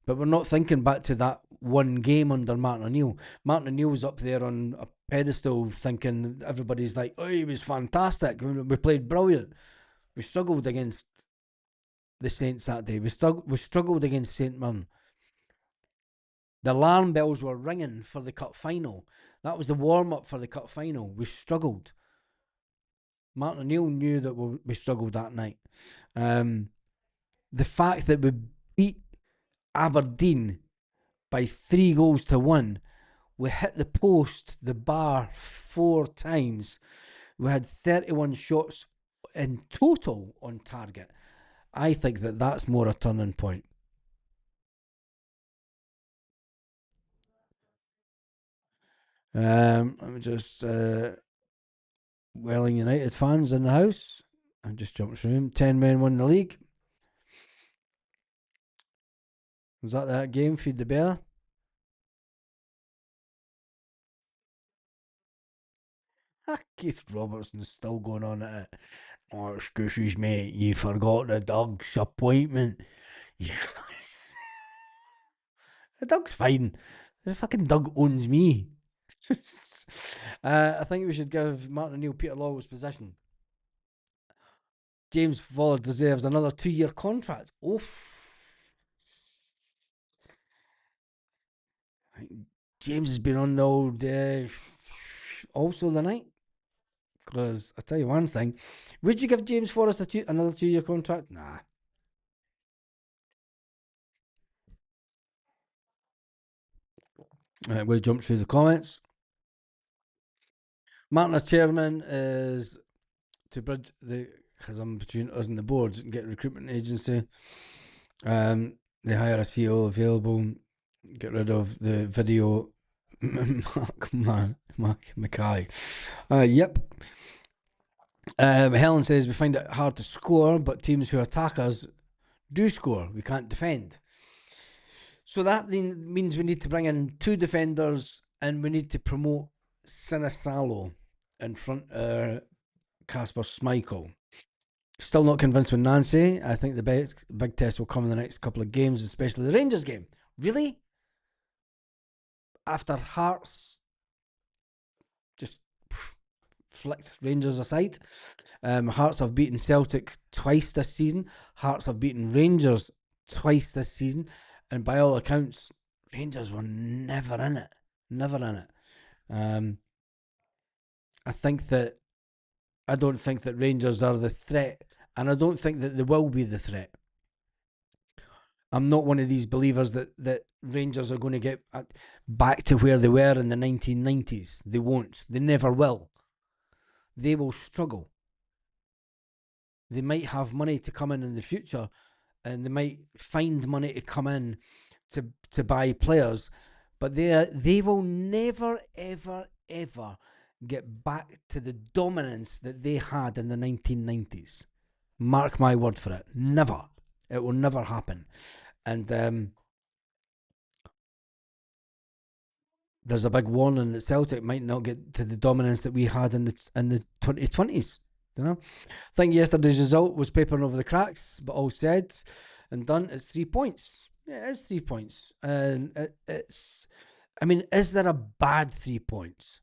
Speaker 1: But we're not thinking back to that one game under Martin O'Neill. Martin O'Neill's up there on a pedestal thinking everybody's like, oh, he was fantastic. We played brilliant. We struggled against the Saints that day. We struggled against St Mirren. The alarm bells were ringing for the cup final. That was the warm up for the cup final. We struggled. Martin O'Neill knew that we struggled that night. The fact that we beat Aberdeen by 3-1, we hit the post, the bar 4 times. We had 31 shots in total on target. I think that's more a turning point. Let me just Welling United fans in the house. I just jumped through 10 men won the league. Was that game? Feed the bear. Keith Robertson's still going on at it. Oh, excuses, mate. You forgot the dog's appointment. The dog's fine. The fucking dog owns me. I think we should give Martin O'Neill Peter Lawwell's position. James Fowler deserves another 2-year contract. Oof. James has been on the old also the night. Because I tell you one thing, would you give James Forrest another 2-year contract? Nah. We'll jump through the comments. Martin as chairman is to bridge the chasm between us and the board and get a recruitment agency. They hire a CEO available, get rid of the video. Mark Mackay. Yep. Helen says we find it hard to score, but teams who attack us do score. We can't defend. So that then means we need to bring in 2 defenders and we need to promote Sinisalo in front of Kasper Schmeichel. Still not convinced with Nancy. I think the big test will come in the next couple of games, especially the Rangers game. Really? After Hearts just flicked Rangers aside. Hearts have beaten Celtic twice this season. Hearts have beaten Rangers twice this season. And by all accounts, Rangers were never in it. Never in it. I don't think that Rangers are the threat, and I don't think that they will be the threat. I'm not one of these believers that Rangers are going to get back to where they were in the 1990s. They won't. They never will. They will struggle. They might have money to come in the future, and they might find money to come in to buy players, but they will never, ever, ever get back to the dominance that they had in the 1990s. Mark my word for it. Never. It will never happen. And there's a big warning that Celtic might not get to the dominance that we had in the 2020s. You know, I think yesterday's result was papering over the cracks, but all said and done, it's 3 points. Yeah, it's 3 points, and it's. I mean, is there a bad 3 points?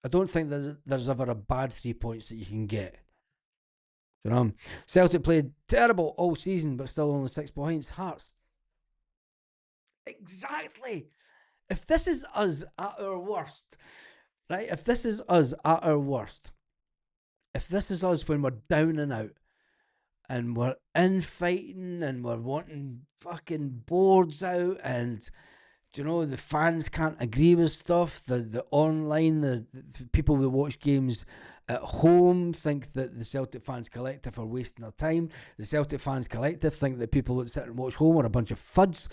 Speaker 1: I don't think that there's ever a bad 3 points that you can get. You know, Celtic played terrible all season, but still only 6 points. Hearts, exactly. If this is us at our worst, right? If this is us at our worst, if this is us when we're down and out and we're infighting and we're wanting fucking boards out and the fans can't agree with stuff. The online, the people that watch games at home think that the Celtic fans collective are wasting their time. The Celtic fans collective think that people that sit and watch home are a bunch of fuds.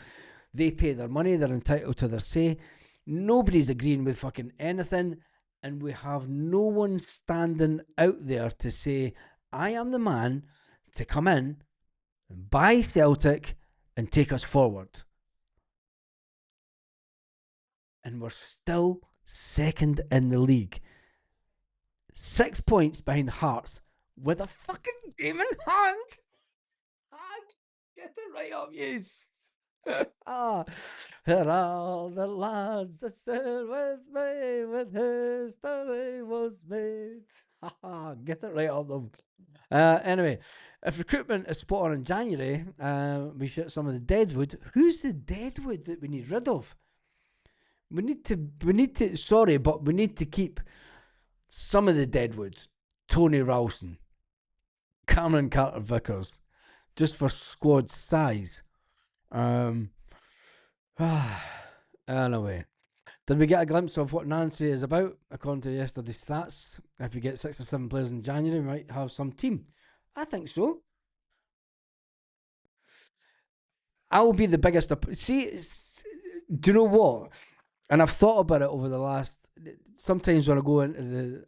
Speaker 1: They pay their money. They're entitled to their say. Nobody's agreeing with fucking anything. And we have no one standing out there to say, I am the man to come in, buy Celtic, and take us forward. And we're still second in the league. 6 points behind Hearts with a fucking game in hand. Get it right up, yes. Here are the lads that stood with me when history was made. Get it right up them. Anyway, if recruitment is spot on in January, we shut some of the deadwood. Who's the deadwood that we need rid of? We need to. Sorry, but we need to keep some of the deadwoods. Tony Ralston, Cameron Carter Vickers, just for squad size. Anyway, did we get a glimpse of what Nancy is about? According to yesterday's stats, if we get 6 or 7 players in January, we might have some team. I think so. I will be the biggest. See, do you know what? And I've thought about it over the last. Sometimes when I go into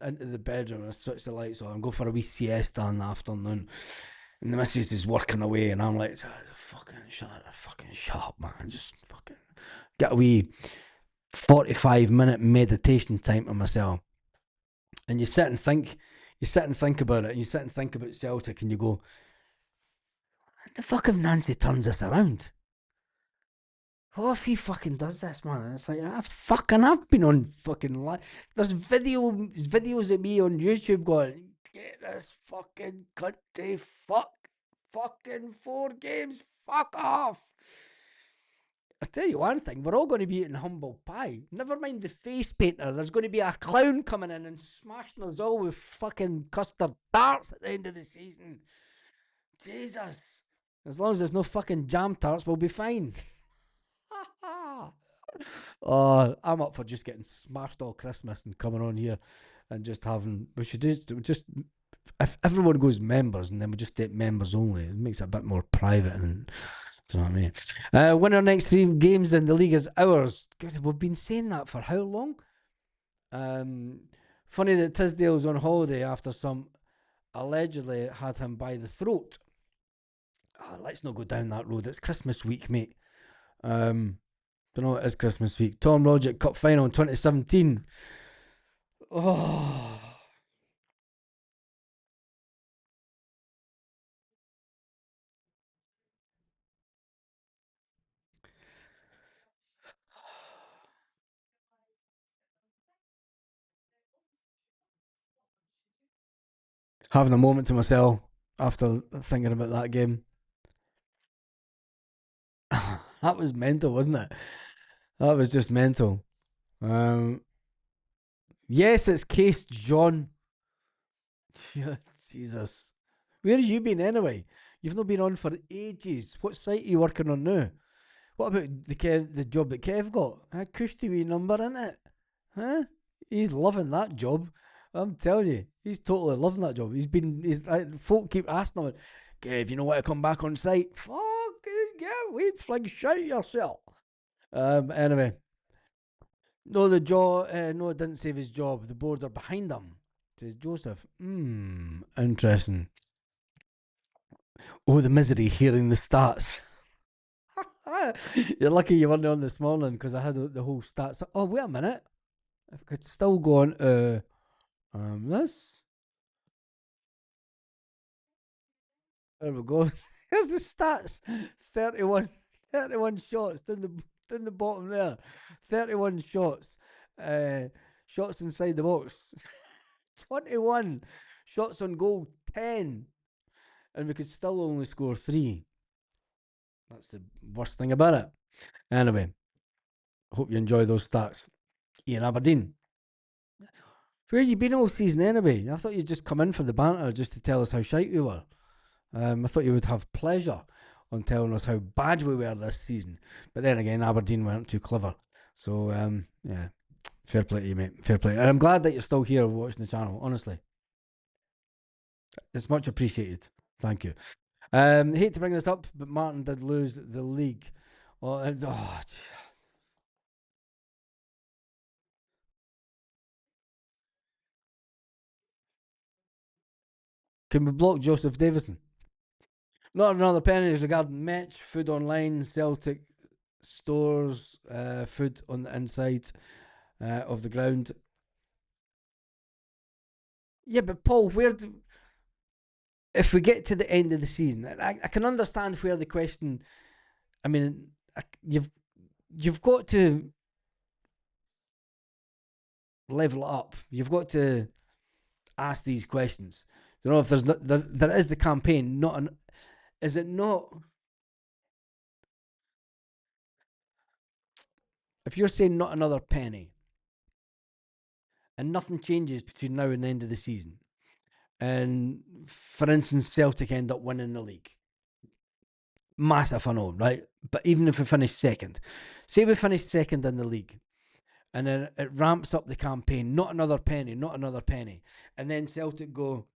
Speaker 1: the bedroom and I switch the lights on and go for a wee siesta in the afternoon, and the missus is working away, and I'm like, fucking shut up, man. Just fucking get a wee 45-minute meditation time to myself. And you sit and think about it, and you sit and think about Celtic, and you go, what the fuck if Nancy turns this around? What if he fucking does this, man? And it's like, I've been on fucking there's videos of me on YouTube going, get this fucking country fucking 4 games, fuck off. I'll tell you one thing, we're all going to be eating humble pie. Never mind the face painter, there's going to be a clown coming in and smashing us all with fucking custard tarts at the end of the season. Jesus. As long as there's no fucking jam tarts, we'll be fine. Oh, I'm up for just getting smashed all Christmas and coming on here and just having. We should just if everyone goes members and then we just take members only, it makes it a bit more private. And do you know what I mean? Winner next 3 games in the league is ours. God, we've been saying that for how long? Funny that Tisdale's on holiday after some allegedly had him by the throat. Let's not go down that road. It's Christmas week, mate. Don't know, it is Christmas week. Tom Rogic Cup final in 2017. Oh. Having a moment to myself after thinking about that game. That was mental, wasn't it? That was just mental. Yes, it's Case John. Jesus. Where have you been anyway? You've not been on for ages. What site are you working on now? What about the job that Kev got? Cushy wee number, in it? Huh? He's loving that job. I'm telling you, he's totally loving that job. Folk keep asking him, Kev, you know what to come back on site? Fucking get weed fling shite yourself. Anyway, No, the jaw. No, it didn't save his job. The board are behind him. Says Joseph. Interesting. Oh, the misery hearing the stats. You're lucky you weren't on this morning because I had the whole stats. Oh, wait a minute. If I could still go on this. There we go. Here's the stats. 31, 31 shots down the bottom there. 31 shots. Uh, shots inside the box. 21. Shots on goal. 10. And we could still only score 3. That's the worst thing about it. Anyway, hope you enjoy those stats. Ian Aberdeen. Where you been all season anyway? I thought you'd just come in for the banter just to tell us how shite we were. I thought you would have pleasure on telling us how bad we were this season. But then again, Aberdeen weren't too clever. So, yeah, fair play to you, mate. Fair play. And I'm glad that you're still here watching the channel, honestly. It's much appreciated. Thank you. Hate to bring this up, but Martin did lose the league. Oh, can we block Joseph Davison? Not another penny regarding match, food online, Celtic stores, food on the inside of the ground. Yeah, but Paul, if we get to the end of the season, I can understand where the question. I mean, you've got to level it up. You've got to ask these questions. You know, if there's not, there is the campaign. Not an. Is it not? If you're saying not another penny, and nothing changes between now and the end of the season, and for instance, Celtic end up winning the league, massive, I know, right? But even if we finish second, say we finish second in the league, and then it ramps up the campaign, not another penny, not another penny, and then Celtic go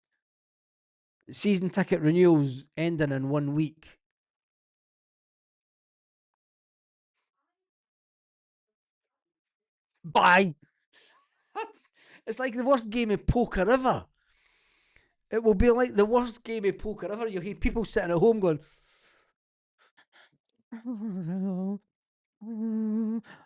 Speaker 1: season ticket renewals ending in 1 week. Bye. It's like the worst game of poker ever. It will be like the worst game of poker ever. You'll hear people sitting at home going,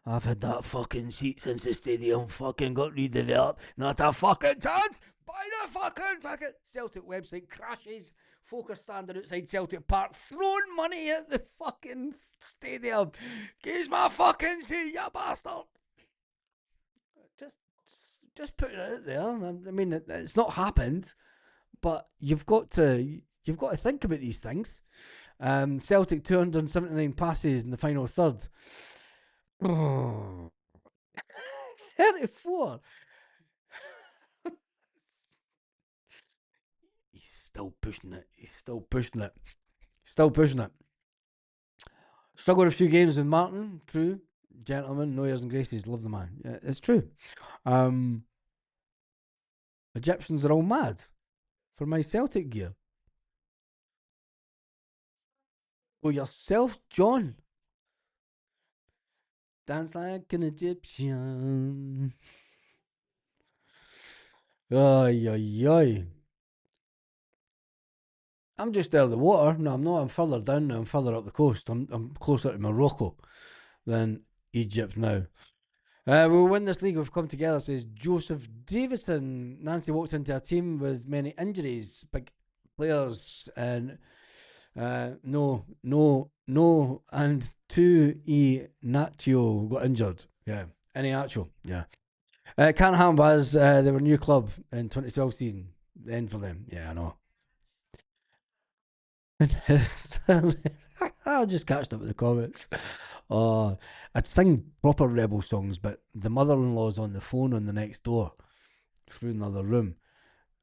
Speaker 1: I've had that fucking seat since the stadium fucking got redeveloped. Not a fucking chance. Buy the fucking ticket. Celtic website crashes. Folk are standing outside Celtic Park throwing money at the fucking stadium. Give my fucking seat, you bastard. Just, just putting it out there. I mean, it's not happened, but you've got to think about these things. Celtic 279 passes in the final third. 34. He's still pushing it. He's still pushing it. Still pushing it. Struggled a few games with Martin. True. Gentlemen, no airs and graces. Love the man. Yeah, it's true. Um, Egyptians are all mad for my Celtic gear. Oh, yourself, John. Dance like an Egyptian. Ay, ay, ay. I'm just out of the water. No, I'm not. I'm further down now. I'm further up the coast. I'm closer to Morocco than Egypt now. We'll win this league. We've come together, says Joseph Davison. Nancy walks into a team with many injuries, big players, and no, and two Nacho got injured. Yeah, Iniacho. Yeah. Can't as they were a new club in 2012 season. The end for them. Yeah, I know. I just catched up with the comments. I'd sing proper rebel songs, but the mother-in-law's on the phone on the next door through another room,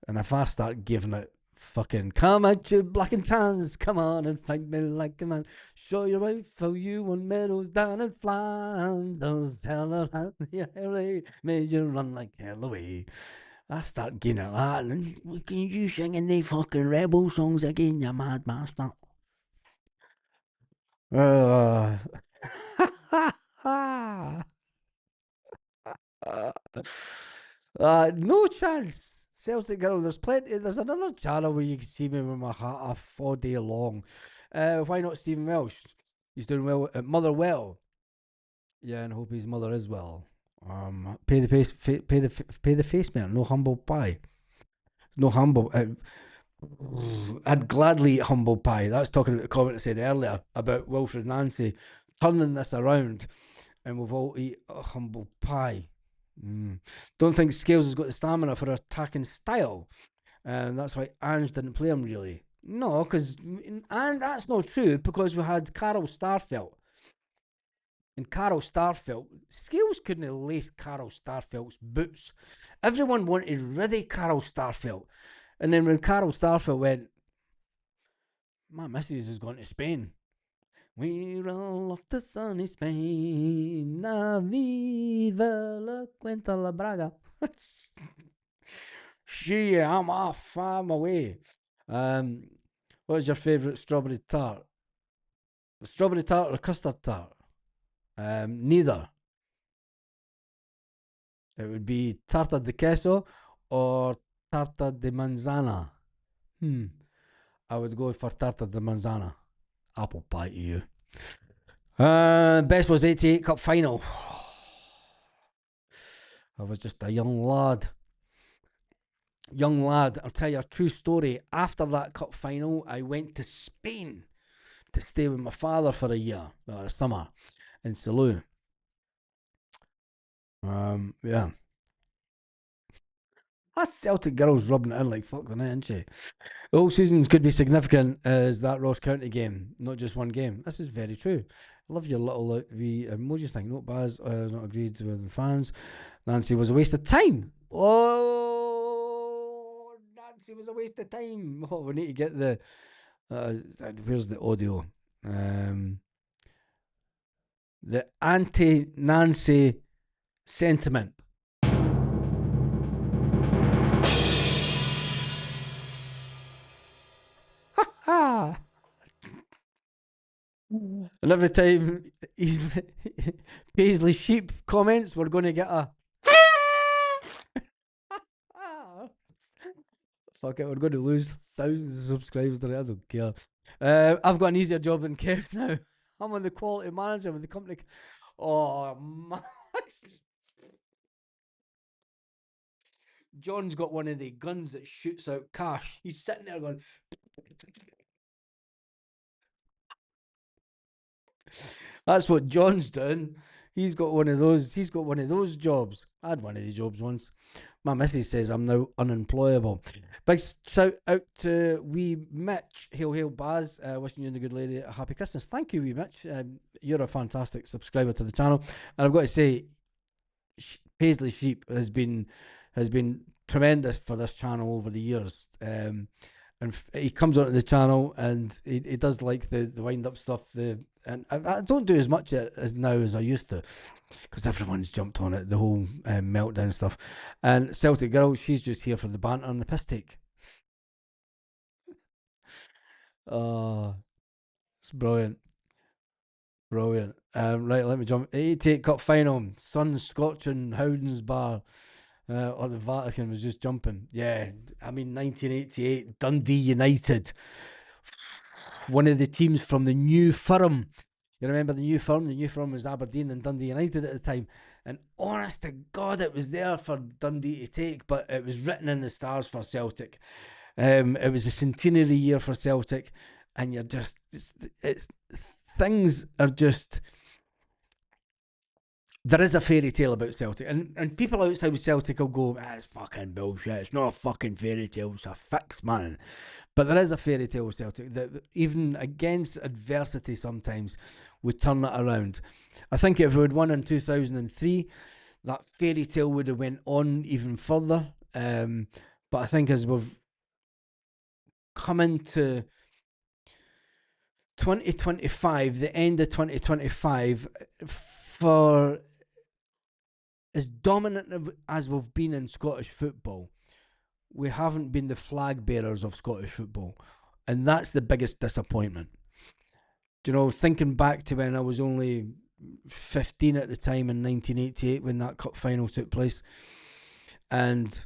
Speaker 1: and if I start giving it fucking come out your black and tans, come on and fight me like a man, show your wife how you won medals down in Flanders, tell her how you made you run like hell away. I start getting at that, and then can you singing the fucking rebel songs again, you mad bastard? Uh, No chance. Celtic girl, there's plenty. There's another channel where you can see me with my hat off all day long. Why not Stephen Welsh? He's doing well at Motherwell. Yeah, and I hope his mother is well. Pay the face man. No humble pie. No humble. I'd gladly eat humble pie. That's talking about the comment I said earlier about Wilfried Nancy turning this around, and we've all eat a humble pie. Don't think Scales has got the stamina for attacking style, and that's why Ange didn't play him really. No, and that's not true because we had Carol Starfelt. And Carol Starfelt, Scales couldn't lace Carol Starfelt's boots. Everyone wanted ready Carol Starfelt. And then when Carol Starfelt went, my missus has gone to Spain. We're all off to sunny Spain. Na viva la cuenta la braga. I'm off. I'm away. What's your favourite strawberry tart? Strawberry tart or custard tart? Neither. It would be tarta de queso or tarta de manzana. I would go for tarta de manzana. Apple pie to you. Best was 88 Cup final. I was just a young lad. I'll tell you a true story. After that cup final, I went to Spain to stay with my father for a year, summer, in Salou. Yeah. That Celtic girl's rubbing it in like fuck the night, isn't she? The whole season could be significant as that Ross County game, not just one game. This is very true. I love your little wee emojis thing. Note Baz not agreed with the fans. Nancy was a waste of time. Oh, Nancy was a waste of time. Oh, we need to get the. Where's the audio? The anti-Nancy sentiment. And every time he's Paisley Sheep comments, we're going to get a. Fuck it, we're going to lose thousands of subscribers. I don't care. I've got an easier job than Kev now. I'm on the quality manager with the company. Oh, man. John's got one of the guns that shoots out cash. He's sitting there going. That's what John's doing. He's got one of those. He's got one of those jobs. I had one of the jobs once. My missus says I'm now unemployable. Big shout out to wee Mitch. Hail Baz. Wishing you and the good lady a happy Christmas. Thank you, wee Mitch. You're a fantastic subscriber to the channel. And I've got to say, Paisley Sheep has been tremendous for this channel over the years. And he comes onto the channel and he does like the wind up stuff. And I don't do as much as now as I used to, because everyone's jumped on it, the whole meltdown stuff. And Celtic girl, she's just here for the banter and the piss take. Oh, it's brilliant. Right, let me jump. 88 Cup final, sun scorching Howden's bar. Or the Vatican was just jumping. Yeah, I mean 1988, Dundee United. One of the teams from the new firm. You remember the new firm? The new firm was Aberdeen and Dundee United at the time. And honest to God, it was there for Dundee to take, but it was written in the stars for Celtic. It was a centenary year for Celtic, and you're just, it's things are just. There is a fairy tale about Celtic, and people outside Celtic will go, it's fucking bullshit. It's not a fucking fairy tale. It's a fix, man. But there is a fairy tale with Celtic that even against adversity sometimes we turn it around. I think if we had won in 2003, that fairy tale would have went on even further. But I think as we've come into 2025, the end of 2025, for as dominant as we've been in Scottish football, we haven't been the flag bearers of Scottish football. And that's the biggest disappointment. Do you know, thinking back to when I was only 15 at the time in 1988 when that cup final took place. And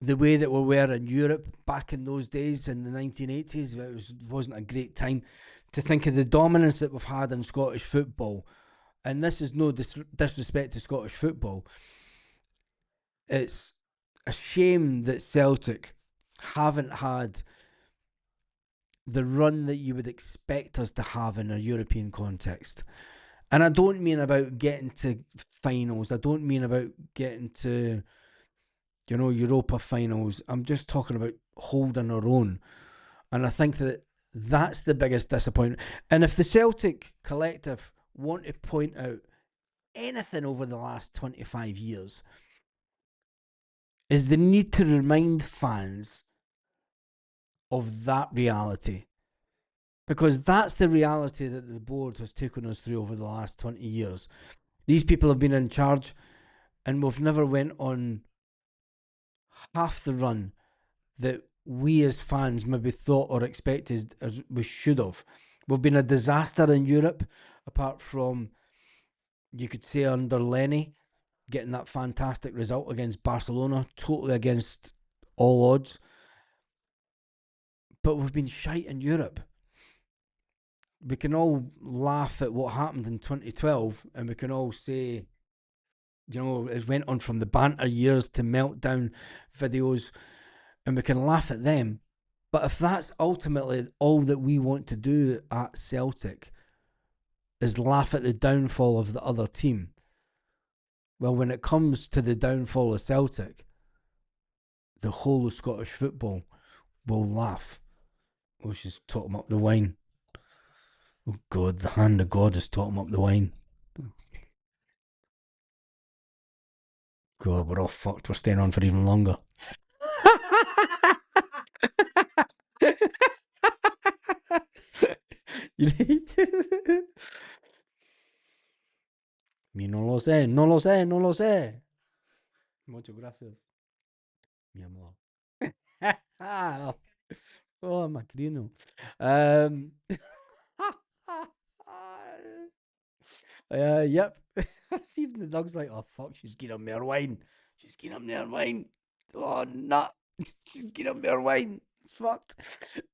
Speaker 1: the way that we were in Europe back in those days in the 1980s, wasn't a great time to think of the dominance that we've had in Scottish football. And this is no disrespect to Scottish football. It's a shame that Celtic haven't had the run that you would expect us to have in a European context. And I don't mean about getting to finals. I don't mean about getting to, Europa finals. I'm just talking about holding our own. And I think that that's the biggest disappointment. And if the Celtic collective want to point out anything over the last 25 years, is the need to remind fans of that reality. Because that's the reality that the board has taken us through over the last 20 years. These people have been in charge and we've never went on half the run that we as fans maybe thought or expected as we should have. We've been a disaster in Europe, apart from, you could say, under Lenny, getting that fantastic result against Barcelona, totally against all odds. But we've been shite in Europe. We can all laugh at what happened in 2012 and we can all say, it went on from the banter years to meltdown videos and we can laugh at them. But if that's ultimately all that we want to do at Celtic is laugh at the downfall of the other team, well, when it comes to the downfall of Celtic, the whole of Scottish football will laugh. Oh, she's taught up the wine. Oh, God, the hand of God has taught up the wine. God, we're all fucked. We're staying on for even longer. Mi no lo sé, no lo sé, no lo sé. Muchas gracias, mi amor. Oh, macrino. Yep. Even the dog's like, oh fuck, she's getting on me her wine. She's getting on me her wine. Oh, nah. She's getting on me her wine. It's fucked.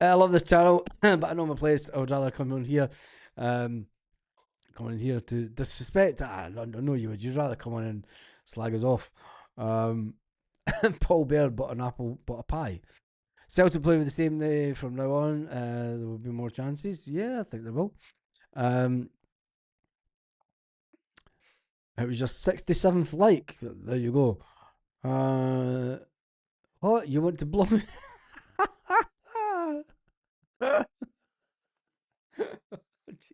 Speaker 1: I love this channel, but I know my place. I would rather come on here. Come in here to disrespect. I know you would. You'd rather come on and slag us off. Paul Baird bought an apple, bought a pie. Celtic play with the same day from now on. There will be more chances. Yeah, I think there will. It was your 67th like. There you go. What? You want to blow me?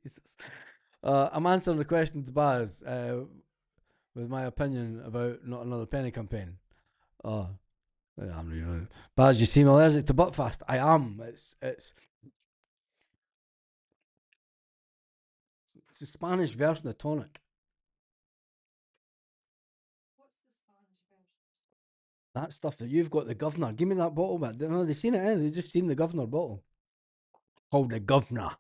Speaker 1: Jesus. I'm answering the question to Baz with my opinion about not another penny campaign. Oh, I'm really. Baz, you seem allergic to Buttfast. I am. It's the Spanish version of tonic. That stuff that you've got, the governor. Give me that bottle, man. No, they've seen it, They've just seen the governor bottle. Called the governor.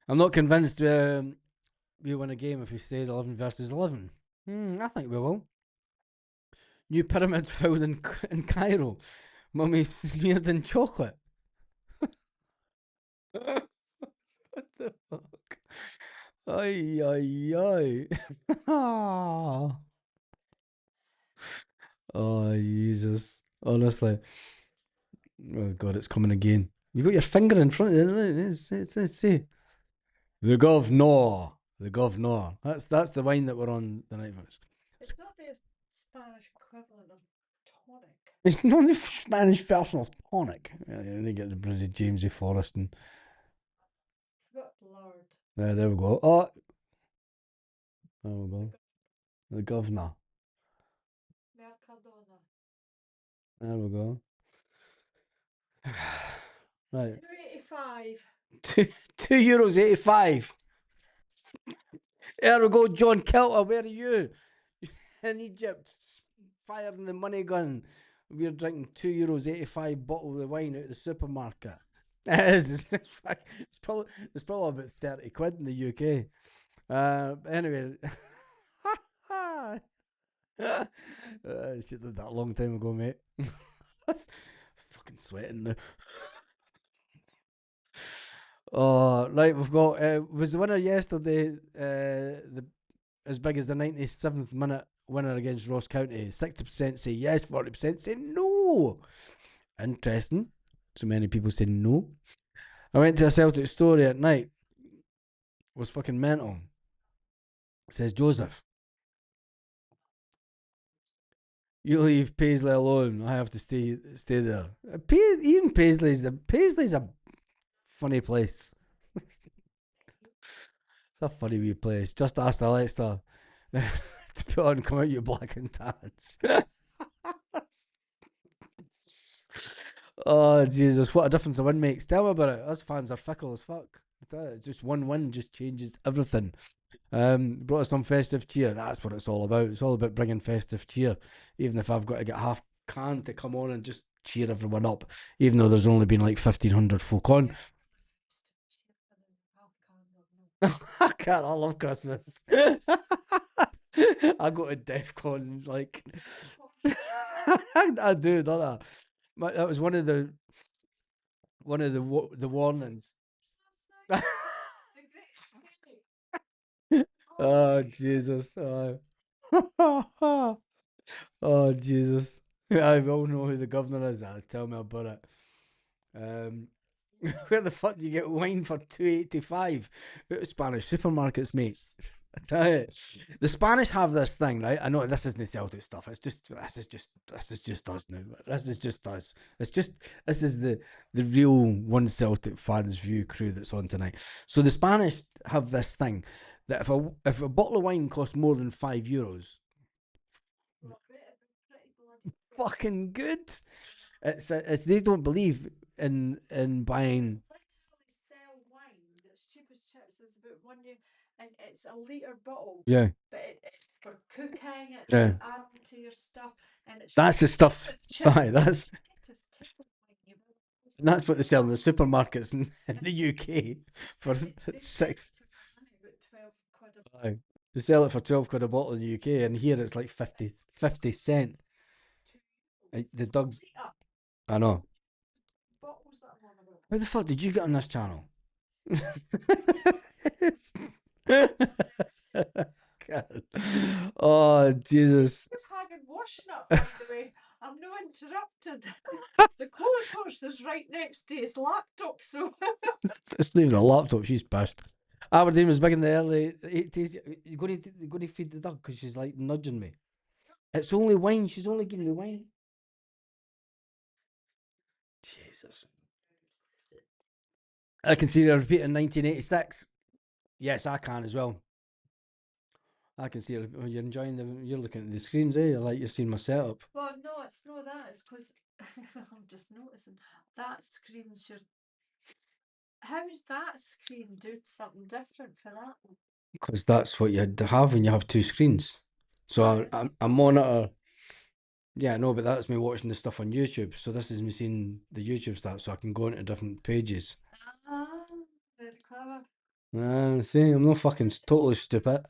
Speaker 1: I'm not convinced we win a game if we stayed 11 versus 11. I think we will. New pyramid found in Cairo. Mummy smeared in chocolate. What the fuck? Ay, ay, ay. Oh, Jesus. Honestly. Oh, God, it's coming again. You got your finger in front of it. It's say. The governor. The governor. That's the wine that we're on the night first.
Speaker 2: It's not the Spanish equivalent of tonic.
Speaker 1: It's not the Spanish version of tonic. Yeah, they get the bloody Jamesy Forrest and.
Speaker 2: It's got blurred.
Speaker 1: Yeah, there we go. Oh, there we go. The governor.
Speaker 2: Mercadona.
Speaker 1: There we go. Right.
Speaker 2: €2.85.
Speaker 1: €2.85. There we go, John Kilter. Where are you? In Egypt, firing the money gun. We're drinking €2.85 bottle of the wine out of the supermarket. It is. It's probably about 30 quid in the UK. Anyway, shit did that a long time ago, mate. Fucking sweating now. Oh, right, we've got was the winner yesterday the as big as the 97th minute winner against Ross County. 60% say yes, 40% say no. Interesting. So many people say no. I went to a Celtic story at night. It was fucking mental. It says Joseph, you leave Paisley alone. I have to stay there. Even Paisley's a funny place. It's a funny wee place. Just ask Alexa to put on Come Out You Black and Tans. Oh Jesus, what a difference a win makes. Tell me about it. Us fans are fickle as fuck. Just one win just changes everything. Brought us some festive cheer. That's what it's all about. It's all about bringing festive cheer. Even if I've got to get half can to come on and just cheer everyone up, even though there's only been like 1,500 folk on. I can't. I love Christmas. I go to DEFCON like I do, don't I? That was one of the warnings. Oh Jesus! Oh Jesus! I will know who the governor is. Tell me about it. Um, where the fuck do you get wine for 2.85 at Spanish supermarkets, mate? I tell you, the Spanish have this thing, right? I know this isn't Celtic stuff. This is just us now. This is just us. This is the real One Celtic fans view crew that's on tonight. So the Spanish have this thing that if a bottle of wine costs more than €5, fucking good. It's they don't believe in buying.
Speaker 2: Literally sell wine that's cheap as chips. It's about 1 year, and it's a litre bottle.
Speaker 1: Yeah,
Speaker 2: But it's for cooking. It's
Speaker 1: yeah.
Speaker 2: adding to your stuff, and it's
Speaker 1: That's the stuff.
Speaker 2: cheap as chips.
Speaker 1: Aye, that's
Speaker 2: It's typical wine.
Speaker 1: and that's what they sell in the supermarkets in the UK for
Speaker 2: They
Speaker 1: six.
Speaker 2: about 12 quid
Speaker 1: Aye. They sell it for 12 quid a bottle in the UK, and here it's like 50 cent. The dogs. I know.
Speaker 2: bottles that I'm on about.
Speaker 1: How the fuck did you get on this channel? God. Oh Jesus!
Speaker 2: Keep hanging washing up, by the way. I'm not interrupting. The clothes horse is right next to his laptop, so
Speaker 1: Let's leave the laptop. She's pissed. Aberdeen was big in the early 80s. You're going to feed the dog because she's like nudging me. It's only wine. She's only giving me wine. Jesus. I can see her repeating 1986. Yes, I can as well. I can see her. Oh, you're enjoying You're looking at the screens, eh? You're seeing my setup.
Speaker 2: well, no, it's not that. It's because I'm just noticing that screen's your. How's that screen do something different for that one?
Speaker 1: Because that's what you have when you have two screens. So I monitor. Yeah, no, but that's me watching the stuff on YouTube. So this is me seeing the YouTube stuff, so I can go into different pages.
Speaker 2: Ah, very clever.
Speaker 1: See, I'm not fucking totally stupid.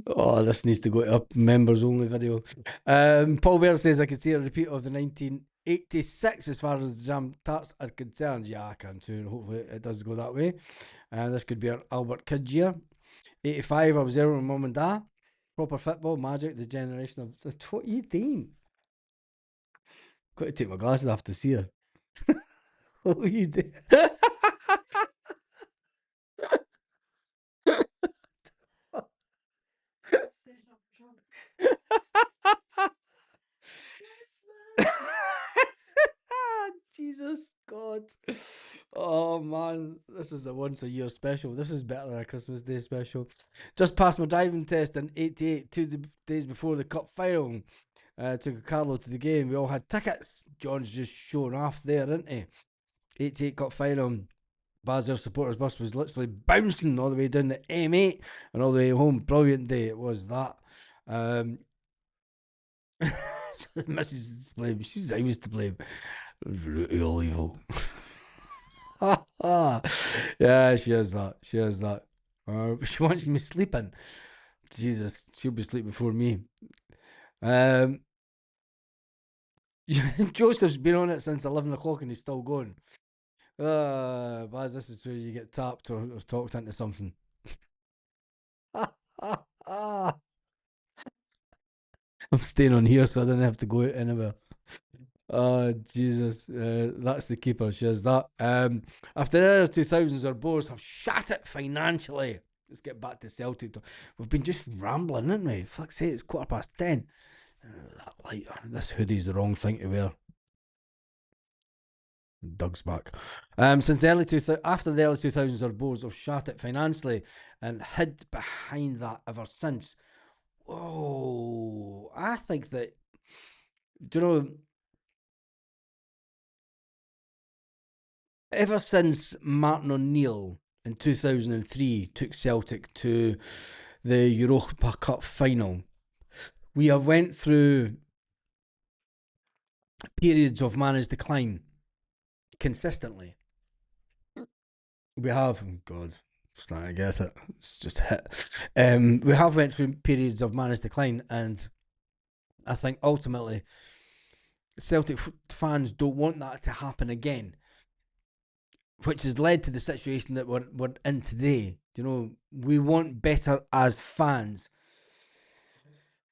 Speaker 1: Oh, this needs to go to a members only video. Paul Bear says I can see a repeat of the 1986 as far as jam tarts are concerned. Yeah, I can too. And hopefully it does go that way. This could be our Albert Kidd year. 85, I was there with mum and dad. Proper football, magic, the generation of. What are you doing? Got to take my glasses off to see her. What are you doing?
Speaker 2: Says I'm drunk.
Speaker 1: Jesus God. Oh man, this is a once a year special. This is better than a Christmas Day special. Just passed my driving test in 88, 2 days before the cup final. Took a Carlo to the game. We all had tickets. John's just showing off there, isn't he? 88 cup final. Basel supporters bus was literally bouncing all the way down the M8 and all the way home. Brilliant day it was that. Mrs. is to blame. She's always to blame. Real evil. Yeah, she has that. She has that. She wants me sleeping. Jesus, she'll be asleep before me. Um, Joseph's been on it since 11 o'clock and he's still going. Baz, this is where you get tapped or talked into something. I'm staying on here so I didn't have to go out anywhere. Oh, Jesus. That's the keeper. She has that. After the other 2000s, our boys have shat it financially. Let's get back to Celtic. We've been just rambling, haven't we? Fuck's sake, it's 10:15. That light, this hoodie's the wrong thing to wear. Doug's back. Since the early 2000s, after the early 2000s, our boys have shat it financially and hid behind that ever since. Whoa, I think that, do you know, ever since Martin O'Neill in 2003 took Celtic to the Europa Cup final, we have went through periods of managed decline consistently. We have, oh God, starting to get it. It's just hit. We have went through periods of managed decline, and I think ultimately Celtic fans don't want that to happen again, which has led to the situation that we're in today. You know, we want better as fans.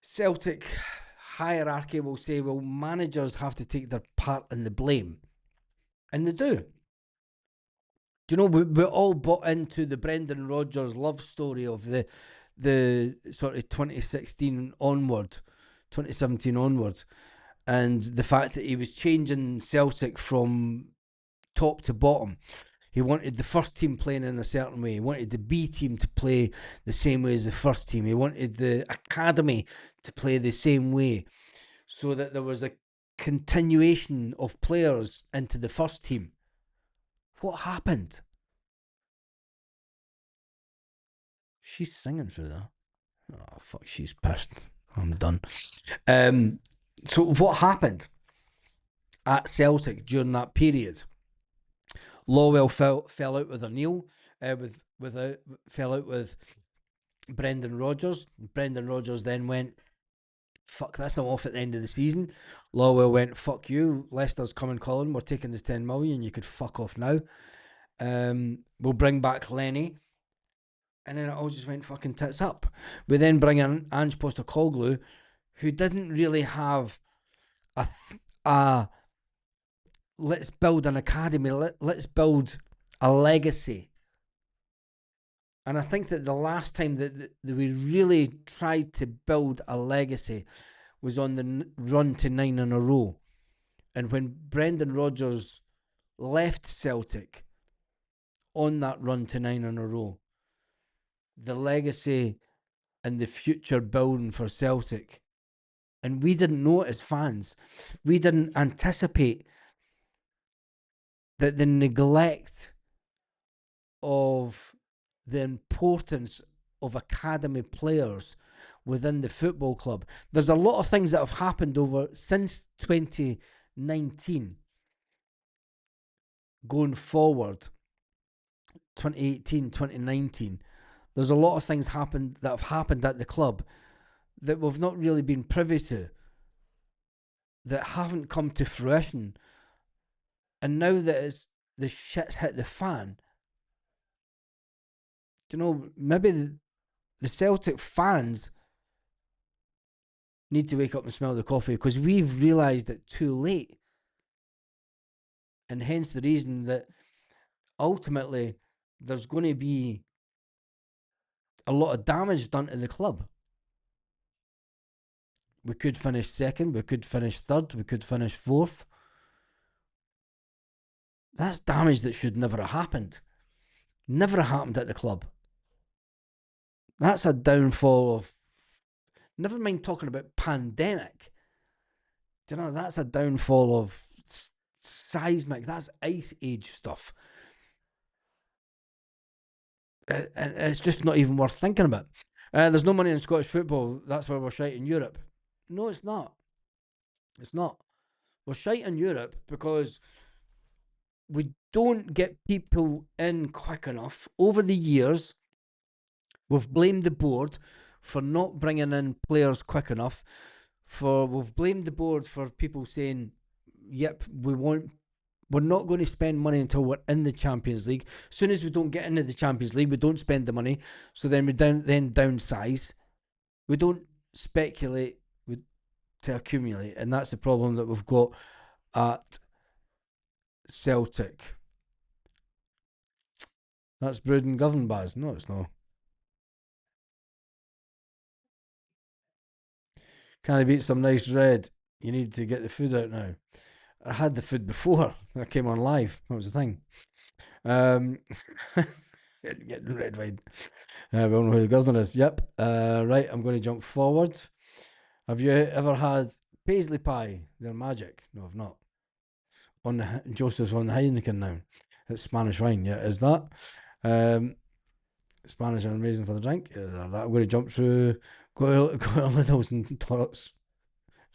Speaker 1: Celtic hierarchy will say, well, managers have to take their part in the blame. And they do. Do you know, we all bought into the Brendan Rodgers love story of the sort of 2016 onward, 2017 onwards, and the fact that he was changing Celtic from top to bottom. He wanted the first team playing in a certain way. He wanted the B team to play the same way as the first team. He wanted the academy to play the same way, so that there was a continuation of players into the first team. What happened? She's singing through that. Oh, fuck, she's pissed. I'm done. So what happened at Celtic during that period? Lawwell fell out with O'Neill, fell out with Brendan Rodgers. Brendan Rodgers then went, fuck this, I'm off at the end of the season. Lawwell went, fuck you, Leicester's coming calling, we're taking the 10 million, you could fuck off now. We'll bring back Lenny. And then it all just went fucking tits up. We then bring in Ange Postecoglou, who didn't really have a let's build an academy, let's build a legacy. And I think that the last time that we really tried to build a legacy was on the run to 9 in a row. And when Brendan Rodgers left Celtic on that run to 9 in a row, the legacy and the future building for Celtic, and we didn't know it as fans. We didn't anticipate that the neglect of the importance of academy players within the football club. There's a lot of things that have happened over since 2019 going forward, 2018, 2019. There's a lot of things that have happened at the club that we've not really been privy to, that haven't come to fruition. And now that the shit's hit the fan, you know, maybe the Celtic fans need to wake up and smell the coffee, because we've realised it too late. And hence the reason that ultimately there's going to be a lot of damage done to the club. We could finish second, we could finish third, we could finish fourth. That's damage that should never have happened. Never happened at the club. That's a downfall of, never mind talking about pandemic. Do you know, that's a downfall of seismic, that's ice age stuff. And it's just not even worth thinking about. There's no money in Scottish football, that's why we're shite in Europe. No, it's not. It's not. We're shite in Europe because we don't get people in quick enough. Over the years, we've blamed the board for not bringing in players quick enough. We've blamed the board for people saying, "Yep, we're not going to spend money until we're in the Champions League. As soon as we don't get into the Champions League, we don't spend the money. So then we downsize. We don't speculate to accumulate, and that's the problem that we've got at Celtic. That's brewed and governed, Baz. No, it's not. Can I beat some nice red? You need to get the food out now. I had the food before I came on live. That was the thing. Um, getting red wine. We all know who the governor is. Yep. Right, I'm going to jump forward. Have you ever had paisley pie? They're magic. No, I've not. Joseph's on the Heineken now. It's Spanish wine. Yeah, is that? Um, Spanish are amazing for the drink. I'm going to jump through. Go to Lidl's and Torrocks.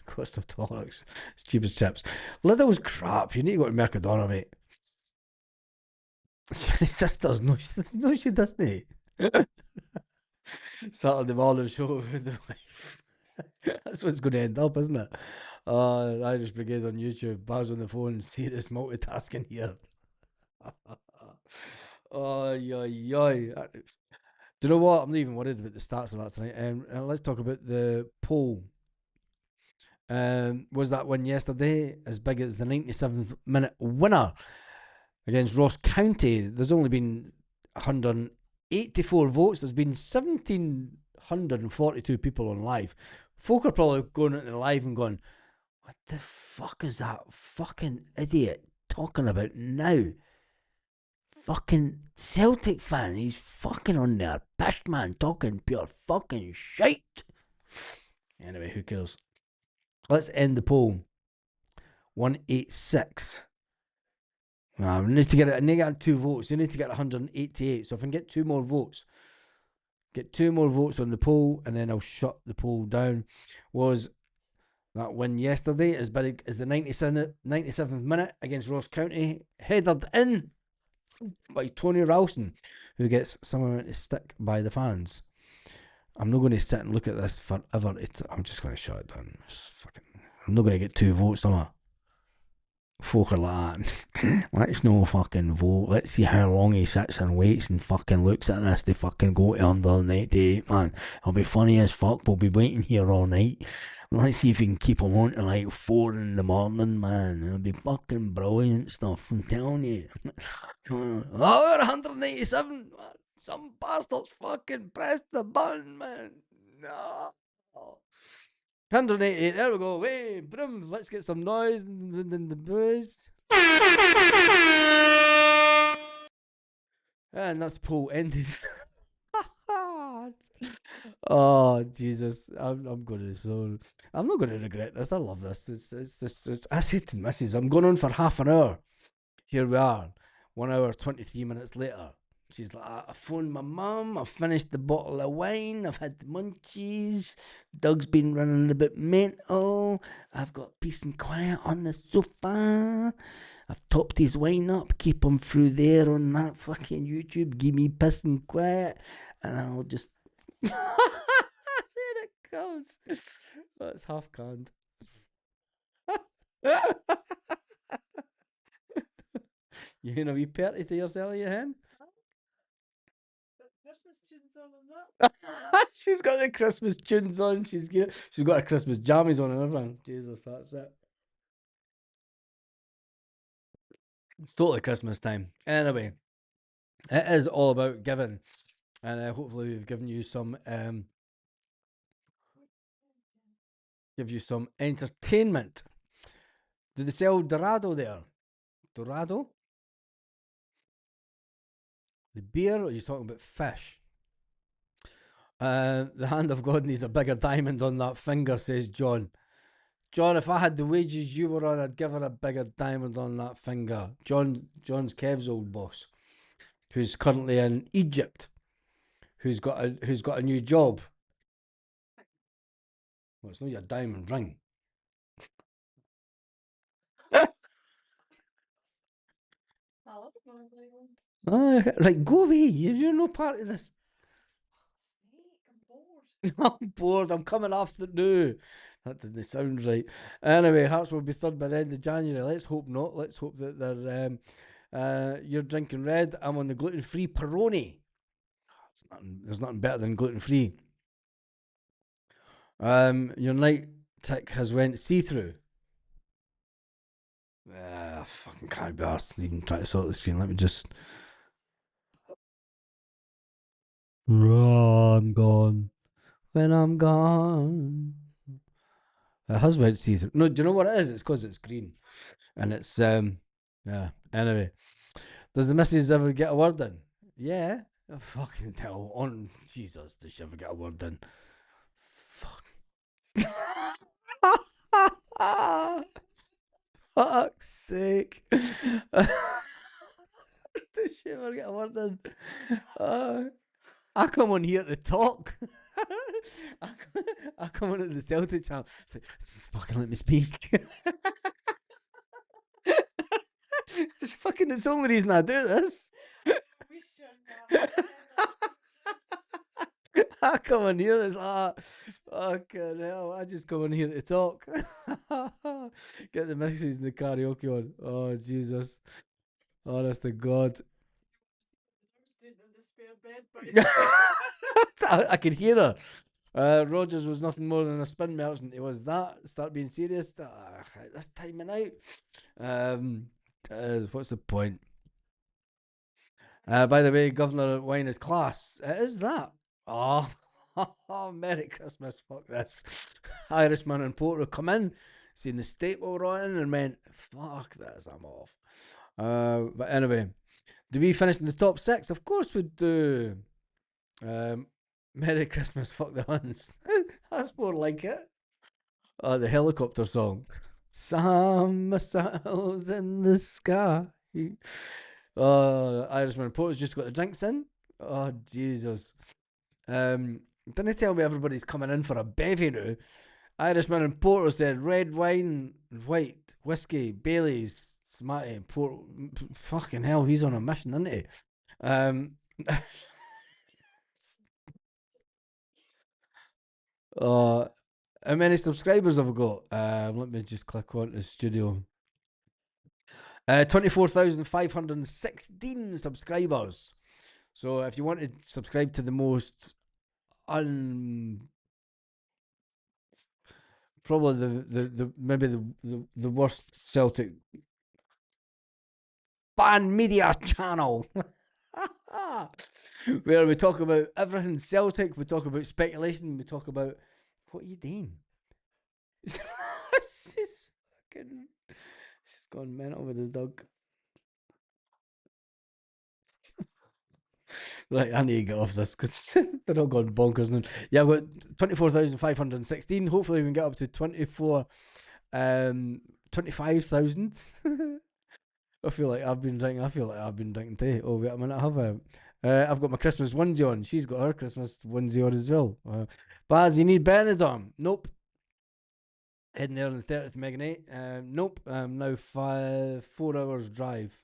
Speaker 1: Cost of Torrocks. It's cheap as chips. Lidl's crap. You need to go to Mercadona, mate. Your sister's no, she doesn't. Saturday morning show with the wife. That's what's going to end up, isn't it? Irish Brigade on YouTube. Baz on the phone. Serious multitasking here. Oh, yeah, yeah. Do you know what? I'm not even worried about the stats of that tonight. And let's talk about the poll. Was that one yesterday as big as the 97th minute winner against Ross County? There's only been 184 votes. There's been 1,742 people on live. Folk are probably going into live and going, "What the fuck is that fucking idiot talking about now? Fucking Celtic fan. He's fucking on there. Pissed man talking pure fucking shite." Anyway, who cares? Let's end the poll. 186. We need to get it. I need to get 2 votes. You need to get 188. So if I can get two more votes on the poll, and then I'll shut the poll down. Was that win yesterday as big as the 97th minute against Ross County, headed in by Tony Ralston, who gets some amount of stick by the fans. I'm not going to sit and look at this forever. I'm just going to shut it down. I'm not going to get 2 votes, am I? Folk are like that. Let's no fucking vote. Let's see how long he sits and waits and fucking looks at this to fucking go to under 98, man. It'll be funny as fuck. We'll be waiting here all night. Let's see if we can keep him on to like 4 in the morning, man. It'll be fucking brilliant stuff. I'm telling you. Oh, we're 187. Man. Some bastards fucking pressed the button, man. No. 188, there we go. Hey, brim, let's get some noise in the boys. And that's poll ended. Oh Jesus, I'm gonna I'm not gonna regret this. I love this. I said to the missus, I'm going on for half an hour. Here we are, 1 hour 23 minutes later. She's like, I phoned my mum. I've finished the bottle of wine. I've had the munchies. Doug's been running a bit mental. I've got peace and quiet on the sofa. I've topped his wine up. Keep him through there on that fucking YouTube. Give me peace and quiet. And I'll just. There it comes. That's half canned. You gonna be petty to yourself, you hen?
Speaker 2: Christmas tunes on and that.
Speaker 1: She's got the Christmas tunes on. She's got her Christmas jammies on and everything. Jesus, that's it. It's totally Christmas time. Anyway, it is all about giving, and hopefully we've given you some entertainment. Do they sell Dorado there? Dorado, the beer, or are you talking about fish? The hand of God needs a bigger diamond on that finger, says John. John, if I had the wages you were on, I'd give her a bigger diamond on that finger. John's Kev's old boss, who's currently in Egypt, who's got a new job. Well, it's not your diamond ring. Right, go away. You're no part of this. I'm bored. I'm coming after no. That didn't sound right. Anyway, Hearts will be third by the end of January. Let's hope not. Let's hope that they're. You're drinking red. I'm on the gluten-free Peroni. There's nothing better than gluten-free. Your night tick has went see-through. Fucking can't be arsed even try to sort the screen. Let me just. Oh, I'm gone. When I'm gone. It has went see-through. No, do you know what it is? It's because it's green. And it's yeah. Anyway. Does the missus ever get a word in? Yeah. Oh, fucking hell. On Jesus, does she ever get a word in? Fuck. Fuck's sake. Does she ever get a word in? Uh, I come on here to talk. I come on to the Celtic channel. It's like, just fucking let me speak. It's fucking it's the only reason I do this. I come in here, it's like, fucking hell, I just come in here to talk. Get the mixes and the karaoke on. Oh, Jesus. Honest to God. I can hear her. Rogers was nothing more than a spin merchant. It was that. Start being serious. This time of night. What's the point? By the way, Governor Wine is class. It is that. Oh, Merry Christmas. Fuck this. Irishman and Porter come in, seen the state we were in, and went, fuck this, I'm off. But anyway, do we finish in the top six? Of course we do. Merry Christmas, fuck the Huns. That's more like it. The helicopter song. Some missiles in the sky. Irishman Porter's just got the drinks in. Oh, Jesus. Didn't tell me everybody's coming in for a bevy now. Irishman and Porter said red wine, white, whiskey, Bailey's, Smarty, Port. Fucking hell, he's on a mission, isn't he? Um, uh, how many subscribers have we got? Let me just click on the studio. 24,516 subscribers. So if you want to subscribe to the most probably the maybe the worst Celtic fan media channel. Where we talk about everything Celtic, we talk about speculation, we talk about what are you doing? she's fucking she's gone mental with the dog. Right, I need to get off this because they're all gone bonkers now. Yeah, I've got 24,516. Hopefully we can get up to 25,000. I feel like I've been drinking. I feel like I've been drinking tea. Oh, wait a minute. I've got my Christmas onesie on. She's got her Christmas onesie on as well. Baz, you need Benidorm? Nope. Heading there on the 30th Megan 8. Nope. Now 4 hours drive.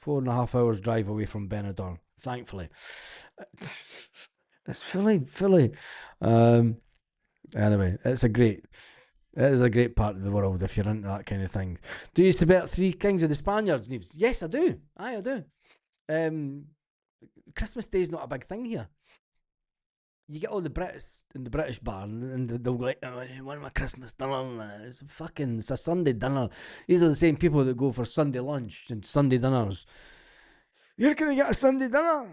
Speaker 1: 4.5 hours drive away from Benidorm. Thankfully. It's fully. Anyway, it is a great part of the world if you're into that kind of thing. Do you support Three Kings of the Spaniards, Neebs? Yes, I do. I do. Christmas Day is not a big thing here. You get all the British in the British bar, and they'll go like, oh, "One of my Christmas dinner." It's a Sunday dinner. These are the same people that go for Sunday lunch and Sunday dinners. You're gonna get a Sunday dinner,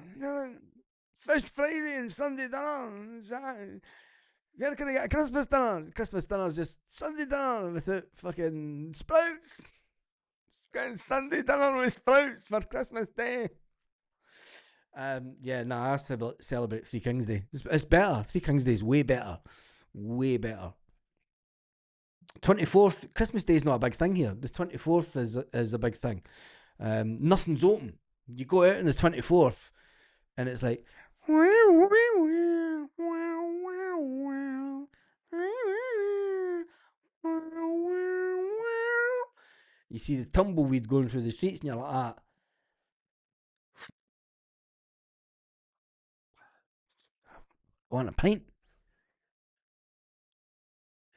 Speaker 1: Fish Friday and Sunday dinner. You're gonna get a Christmas dinner. Christmas dinner's just Sunday dinner without fucking sprouts. Getting Sunday dinner with sprouts for Christmas Day. Yeah, nah, I celebrate Three Kings Day. It's better. Three Kings Day is way better. Way better. 24th, Christmas Day is not a big thing here. The 24th is a big thing. Nothing's open. You go out on the 24th and it's like, You see the tumbleweed going through the streets, and you're like, ah, want a pint?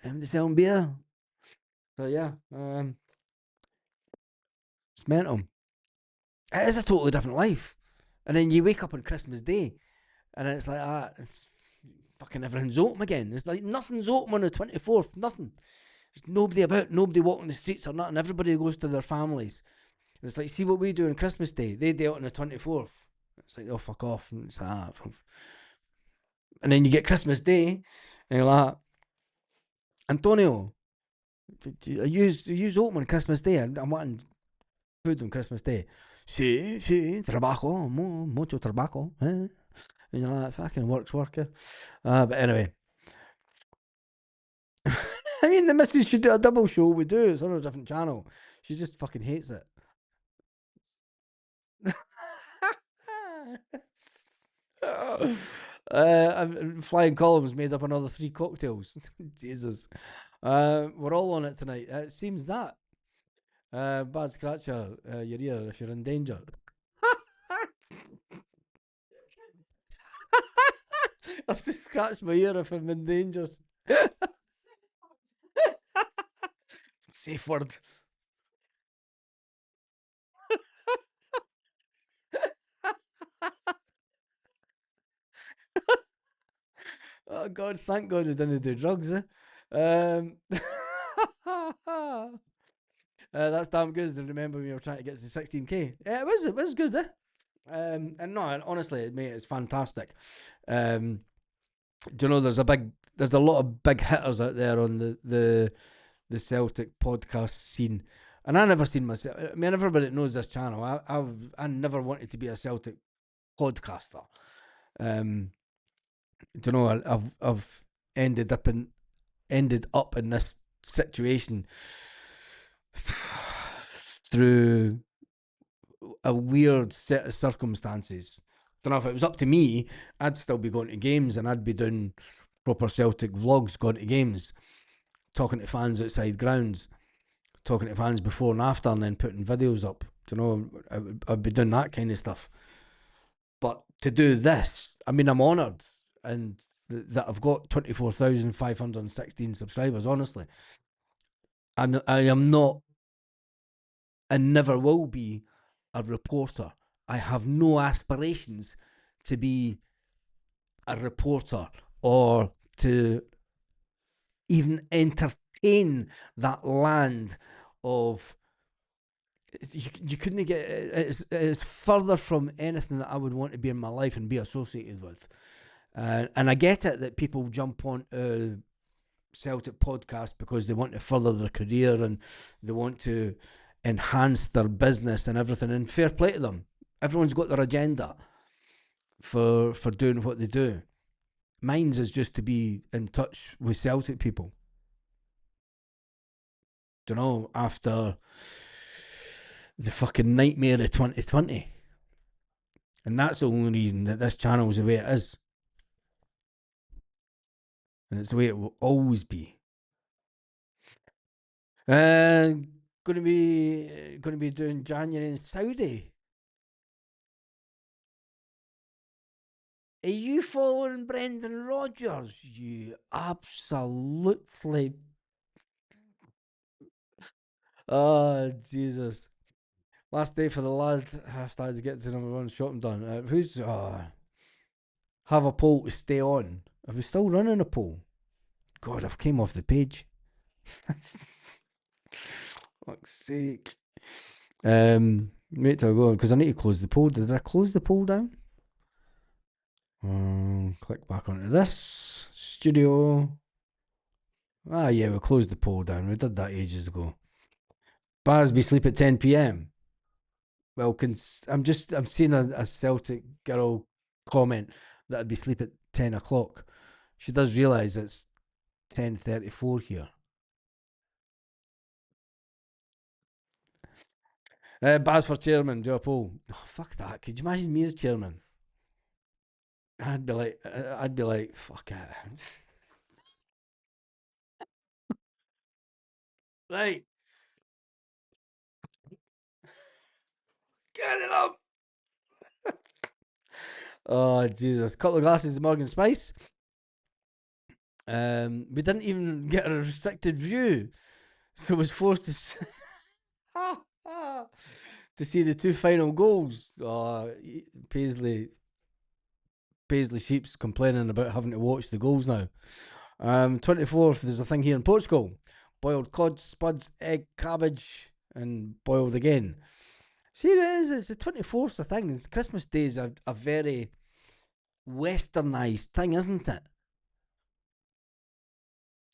Speaker 1: They're selling beer. So yeah, it's mental. It is a totally different life. And then you wake up on Christmas Day, and it's like, ah, fucking everything's open again. It's like nothing's open on the 24th. Nothing. There's nobody about, nobody walking the streets or nothing. Everybody goes to their families. And it's like, see what we do on Christmas Day. They do it on the 24th. It's like, oh, fuck off. And it's like, ah. And then you get Christmas Day, and you're like, Antonio, use open on Christmas Day. I'm wanting food on Christmas Day. Sí, sí, trabajo, mucho trabajo. Eh? And you're like, fucking work's worker. But anyway, I mean, the missus should do a double show. We do. It's on a different channel. She just fucking hates it. Flying Columns made up another 3 cocktails. Jesus. We're all on it tonight. It seems that. Bad scratcher, your ear if you're in danger. I have to scratch my ear if I'm in danger. Safe word. Oh God, thank God we didn't do drugs. Um, that's damn good to remember when you were trying to get to 16k. Yeah, it was good. And no, honestly, mate, it's fantastic. Do you know there's a lot of big hitters out there on the Celtic podcast scene, and I never seen myself. I mean, everybody that knows this channel, I never wanted to be a Celtic podcaster. Do you know, I've ended up in this situation through a weird set of circumstances. Don't know if it was up to me, I'd still be going to games and I'd be doing proper Celtic vlogs, going to games, talking to fans outside grounds, talking to fans before and after, and then putting videos up. Do you know, I'd be doing that kind of stuff. But to do this, I mean, I'm honoured and that I've got 24,516 subscribers. Honestly, I am not and never will be a reporter. I have no aspirations to be a reporter or to even entertain that land of. You couldn't get it's further from anything that I would want to be in my life and be associated with. And I get it that people jump on Celtic podcast because they want to further their career and they want to enhance their business and everything. And fair play to them. Everyone's got their agenda for doing what they do. Mine's is just to be in touch with Celtic people. Do you know, after the fucking nightmare of 2020. And that's the only reason that this channel is the way it is. And it's the way it will always be. Uh, going to be doing January in Saudi. Are you following Brendan Rodgers? You absolutely. Oh, Jesus. Last day for the lad. After I had to get to number one shopping done. Who's. Have a poll to stay on. Are we still running a poll? God, I've came off the page. Fuck's sake. Wait till I go on because I need to close the poll. Did I close the poll down? Click back onto this studio. Yeah, we closed the poll down. We did that ages ago. Barsby sleep at 10 p.m. Well, I'm seeing a Celtic girl comment that I'd be sleep at 10 o'clock. She does realise it's 10:34 here. Baz for chairman, do a poll. Oh, fuck that. Could you imagine me as chairman? I'd be like, fuck it. Right. Get it up. Oh, Jesus. Couple of glasses of Morgan Spice. We didn't even get a restricted view. So I was forced to see the two final goals. Paisley Sheep's complaining about having to watch the goals now. 24th, there's a thing here in Portugal. Boiled cod, spuds, egg, cabbage, and boiled again. See, it is. It's the 24th, I think. It's Christmas Day is a very westernised thing, isn't it?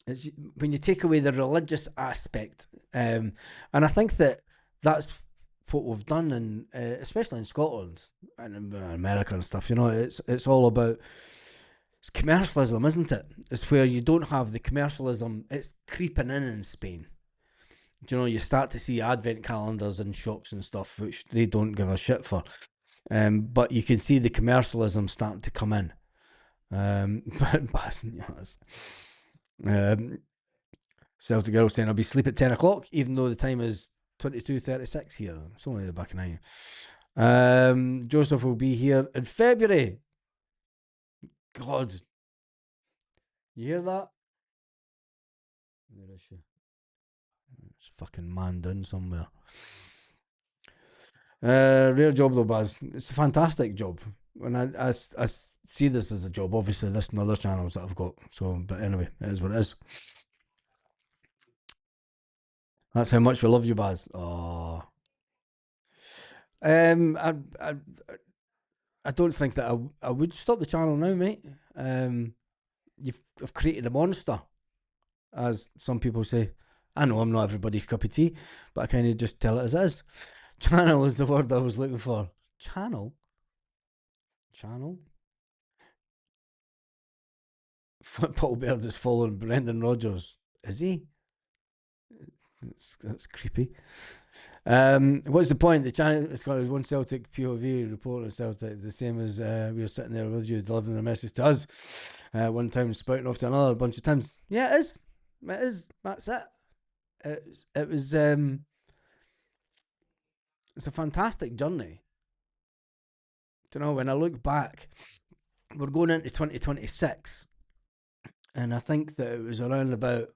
Speaker 1: It's when you take away the religious aspect, and I think that's what we've done, and especially in Scotland and in America and stuff. You know, it's all about it's commercialism, isn't it? It's where you don't have the commercialism. It's creeping in Spain. Do you know, you start to see advent calendars in shops and stuff, which they don't give a shit for. But you can see the commercialism starting to come in. But yes. Celtic girl saying I'll be asleep at 10 o'clock, even though the time is 22:36 here. It's only the back of 9. Joseph will be here in February. God. You hear that? Where is she? It's fucking man down somewhere. Rare job though, Baz. It's a fantastic job. And I see this as a job. Obviously, this and other channels that I've got. So, but anyway, it is what it is. That's how much we love you, Baz. Oh. I don't think that I would stop the channel now, mate. I've created a monster, as some people say. I know I'm not everybody's cup of tea, but I kind of just tell it as it is. Channel is the word I was looking for. Channel? Football Bird is following Brendan Rodgers. Is he? That's creepy. What's the point? The channel has got one Celtic POV report on Celtic, the same as we were sitting there with you delivering a message to us. One time spouting off to another a bunch of times. Yeah, it is. It is. That's it. It was. It's a fantastic journey. You know, when I look back, we're going into 2026, and I think that it was around about.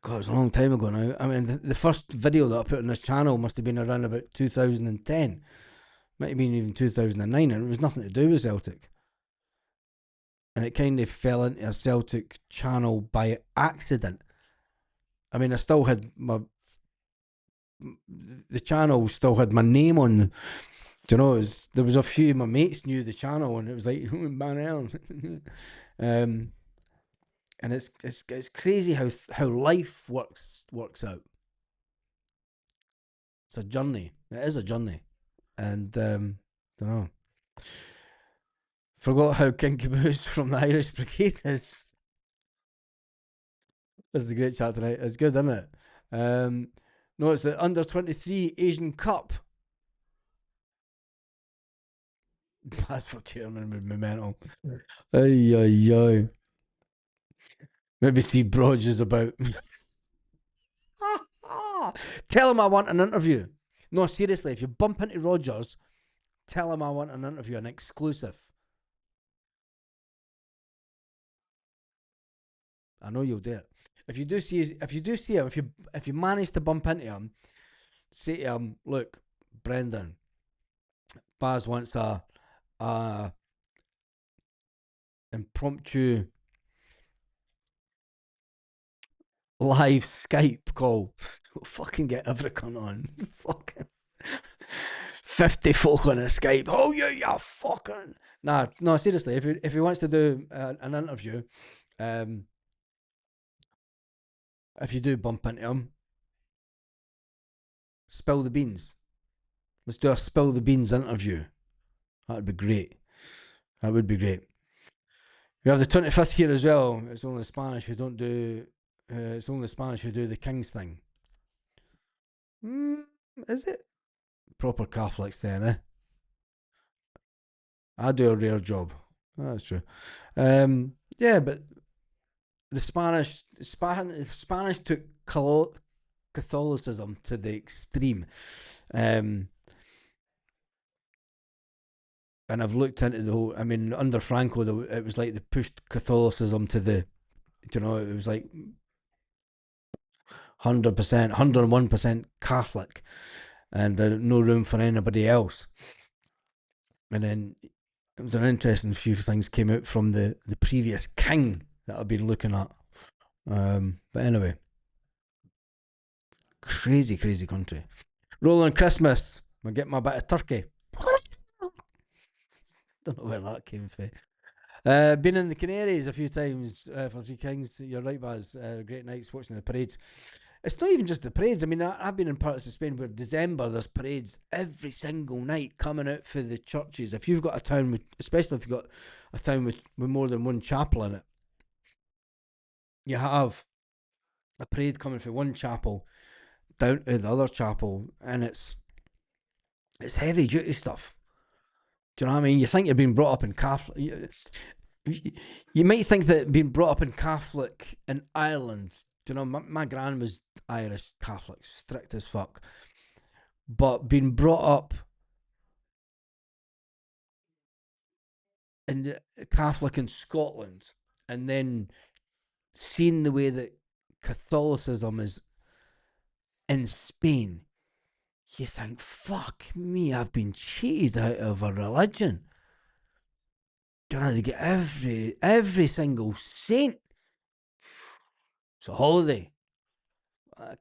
Speaker 1: God, it was a long time ago now. I mean, the first video that I put on this channel must have been around about 2010. Might have been even 2009, and it was nothing to do with Celtic. And it kind of fell into a Celtic channel by accident. I mean, I still had the channel still had my name on. Do you know? There was a few of my mates knew the channel, and it was like man, and it's crazy how life works out. It's a journey. It is a journey, and don't know. Forgot how King Caboose from the Irish Brigade is. This is a great chat tonight. It's good, isn't it? No, it's the under 23 Asian Cup. That's for chairman with Memento. Ay, ay, ay. Maybe see Brodges about. Tell him I want an interview. No, seriously, if you bump into Rogers, tell him I want an interview, an exclusive. I know you'll do it. If you do see him, if you manage to bump into him, say to him, look, Brendan, Baz wants a impromptu live Skype call. We'll fucking get every cunt on. Fucking 50 folk on a Skype. Oh, you fucking. Nah, no, seriously, if he wants to do an interview, if you do bump into him, spill the beans. Let's do a spill the beans interview. That'd be great. That would be great. We have the 25th here as well. It's only the Spanish who don't do. It's only the Spanish who do the King's thing. Is it? Proper Catholics then, eh? I do a rare job. Oh, that's true. Yeah, but the Spanish took Catholicism to the extreme. And I've looked into the whole. I mean, under Franco, it was like they pushed Catholicism to the. You know, it was like 100%, 101% Catholic, and no room for anybody else. And then it was an interesting few things came out from the previous king that I've been looking at. But anyway, crazy, crazy country. Rolling Christmas, I get my bit of turkey. Don't know where that came from. Been in the Canaries a few times for Three Kings. You're right, Baz. Great nights watching the parades. It's not even just the parades. I mean, I've been in parts of Spain where December there's parades every single night coming out for the churches. If you've got a town with, especially if you've got a town with more than one chapel in it, you have a parade coming from one chapel down to the other chapel, and it's heavy duty stuff. Do you know what I mean? You think you're being brought up in Catholic. You might think that being brought up in Catholic in Ireland. Do you know, my gran was Irish Catholic, strict as fuck. But being brought up in Catholic in Scotland, and then seeing the way that Catholicism is in Spain, you think, fuck me, I've been cheated out of a religion. Do you know, they get every single saint. It's a holiday.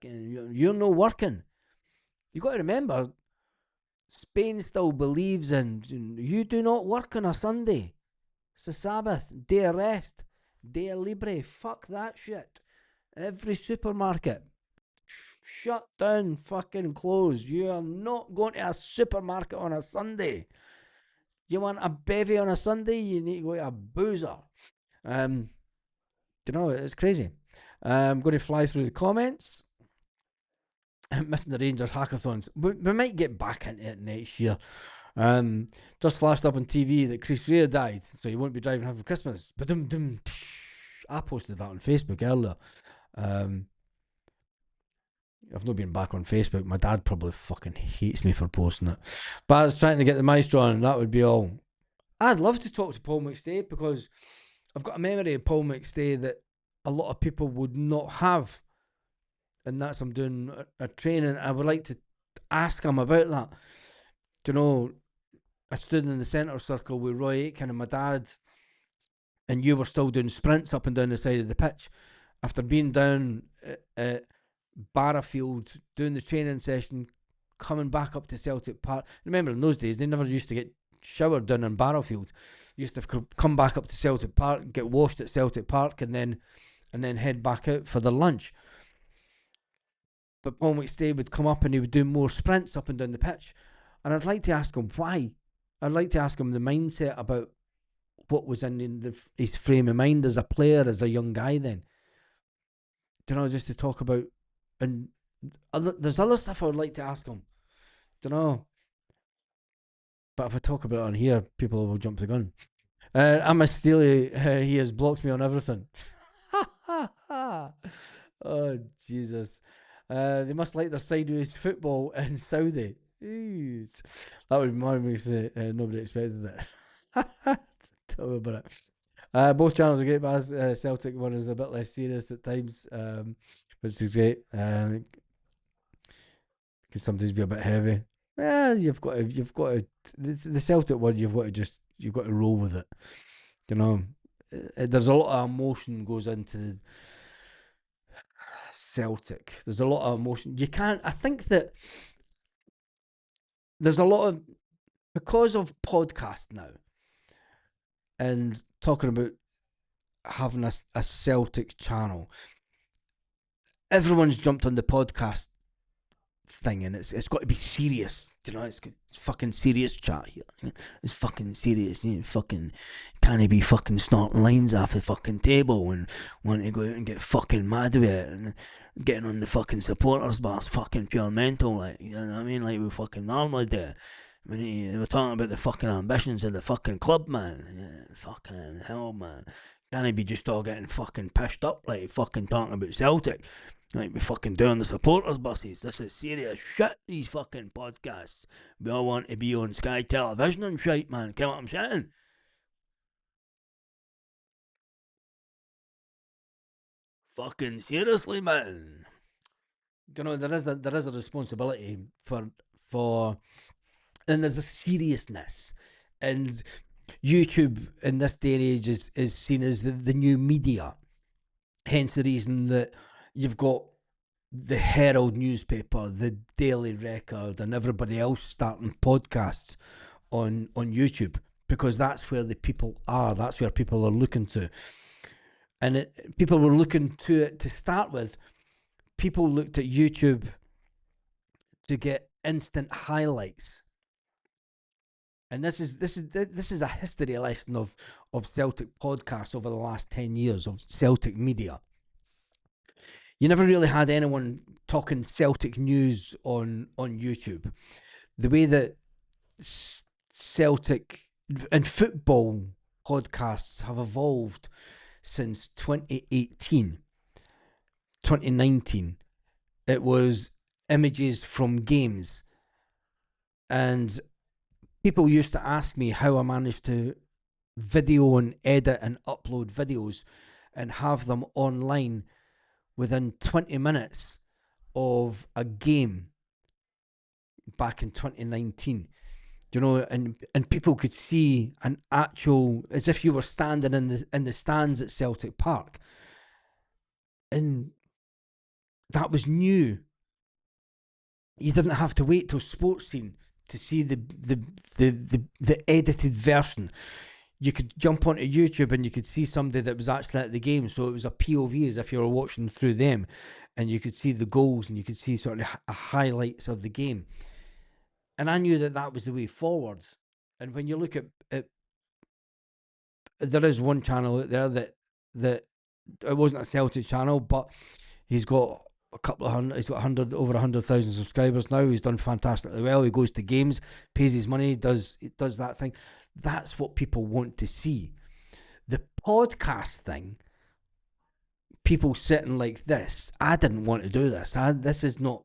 Speaker 1: You're not working. You got to remember, Spain still believes in you do not work on a Sunday. It's a Sabbath, day of rest, day of libre. Fuck that shit. Every supermarket shut down, fucking closed. You are not going to a supermarket on a Sunday. You want a bevy on a Sunday? You need to go to a boozer. You know, it's crazy. I'm going to fly through the comments. Missing the Rangers hackathons. We might get back into it next year. Just flashed up on TV that Chris Rea died, so he won't be driving home for Christmas. I posted that on Facebook earlier. I've not been back on Facebook. My dad probably fucking hates me for posting it. But I was trying to get the maestro on, and that would be all. I'd love to talk to Paul McStay because I've got a memory of Paul McStay that a lot of people would not have. And that's I'm doing a training. I would like to ask him about that. Do you know, I stood in the centre circle with Roy Aitken and my dad, and you were still doing sprints up and down the side of the pitch. After being down at Barrafield, doing the training session, coming back up to Celtic Park. Remember, in those days, they never used to get showered down in Barrafield. You used to come back up to Celtic Park, get washed at Celtic Park, and then head back out for their lunch. But Paul McStay would come up and he would do more sprints up and down the pitch. And I'd like to ask him why. I'd like to ask him the mindset about what was in his frame of mind as a player, as a young guy then. Do you know, just to talk about, and there's other stuff I would like to ask him. Do you know? But if I talk about it on here, people will jump the gun. I'm a Steely, he has blocked me on everything. Oh, Jesus. They must like their sideways football in Saudi. Jeez. That would remind me to say nobody expected that. Tell me about it. Both channels are great, but Celtic one is a bit less serious at times, which is great. Can sometimes be a bit heavy. Yeah, you've got to the Celtic one. You've got to roll with it. You know, there's a lot of emotion goes into Celtic. There's a lot of emotion. You can't. I think that there's a lot of, because of podcast now and talking about having a Celtic channel. Everyone's jumped on the podcast thing, and it's got to be serious. You know, it's fucking serious chat here. It's fucking serious. You fucking can't be fucking snorting lines off the fucking table and want to go out and get fucking mad with it and getting on the fucking supporters bar. It's fucking pure mental, like, you know what I mean? Like we fucking normally do. I mean, we're talking about the fucking ambitions of the fucking club, man. Yeah, fucking hell, man. Can't be just all getting fucking pissed up like fucking talking about Celtic. Like, we fucking doing the supporters buses. This is serious shit, these fucking podcasts. We all want to be on Sky Television and shit, man. Get what I'm saying? Fucking seriously, man. You know, there is a responsibility for and there's a seriousness. And YouTube in this day and age is seen as the new media. Hence the reason that you've got the Herald newspaper, the Daily Record, and everybody else starting podcasts on YouTube, because that's where the people are. That's where people are looking to. And people were looking to it to start with. People looked at YouTube to get instant highlights. And this is a history lesson of Celtic podcasts over the last 10 years of Celtic media. You never really had anyone talking Celtic news on YouTube. The way that Celtic and football podcasts have evolved since 2018, 2019, it was images from games. And people used to ask me how I managed to video and edit and upload videos and have them online within 20 minutes of a game back in 2019. You know, and people could see an actual, as if you were standing in the stands at Celtic Park, and that was new. You didn't have to wait till Sports Scene to see the edited version. You could jump onto YouTube and you could see somebody that was actually at the game. So it was a POV, as if you were watching through them, and you could see the goals and you could see sort of highlights of the game. And I knew that that was the way forwards. And when you look at there is one channel out there that it wasn't a Celtic channel, but he's got a couple of hundred. He's got over 100,000 subscribers now. He's done fantastically well. He goes to games, pays his money, does that thing. That's what people want to see. The podcast thing, people sitting like this. I didn't want to do this. This is not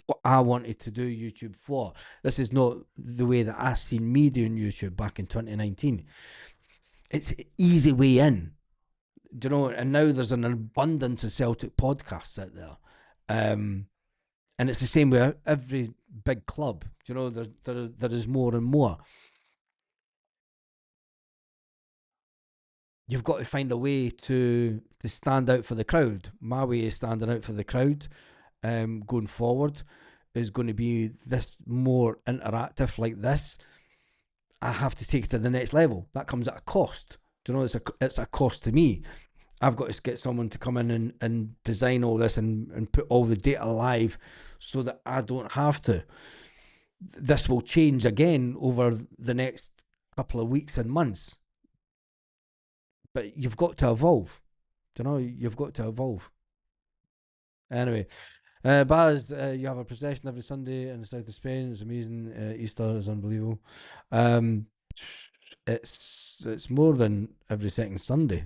Speaker 1: what I wanted to do YouTube for. This is not the way that I seen me doing YouTube back in 2019. It's an easy way in. Do you know? And now there's an abundance of Celtic podcasts out there. And it's the same with every big club. Do you know, there is more and more. You've got to find a way to stand out for the crowd. My way of standing out for the crowd, going forward, is going to be this more interactive like this. I have to take it to the next level. That comes at a cost. Do you know, it's a cost to me. I've got to get someone to come in and design all this and put all the data live so that I don't have to. This will change again over the next couple of weeks and months. But you've got to evolve. Do you know? You've got to evolve. Anyway, Baz, you have a procession every Sunday in the south of Spain. It's amazing. Easter is unbelievable. Um, it's more than every second Sunday.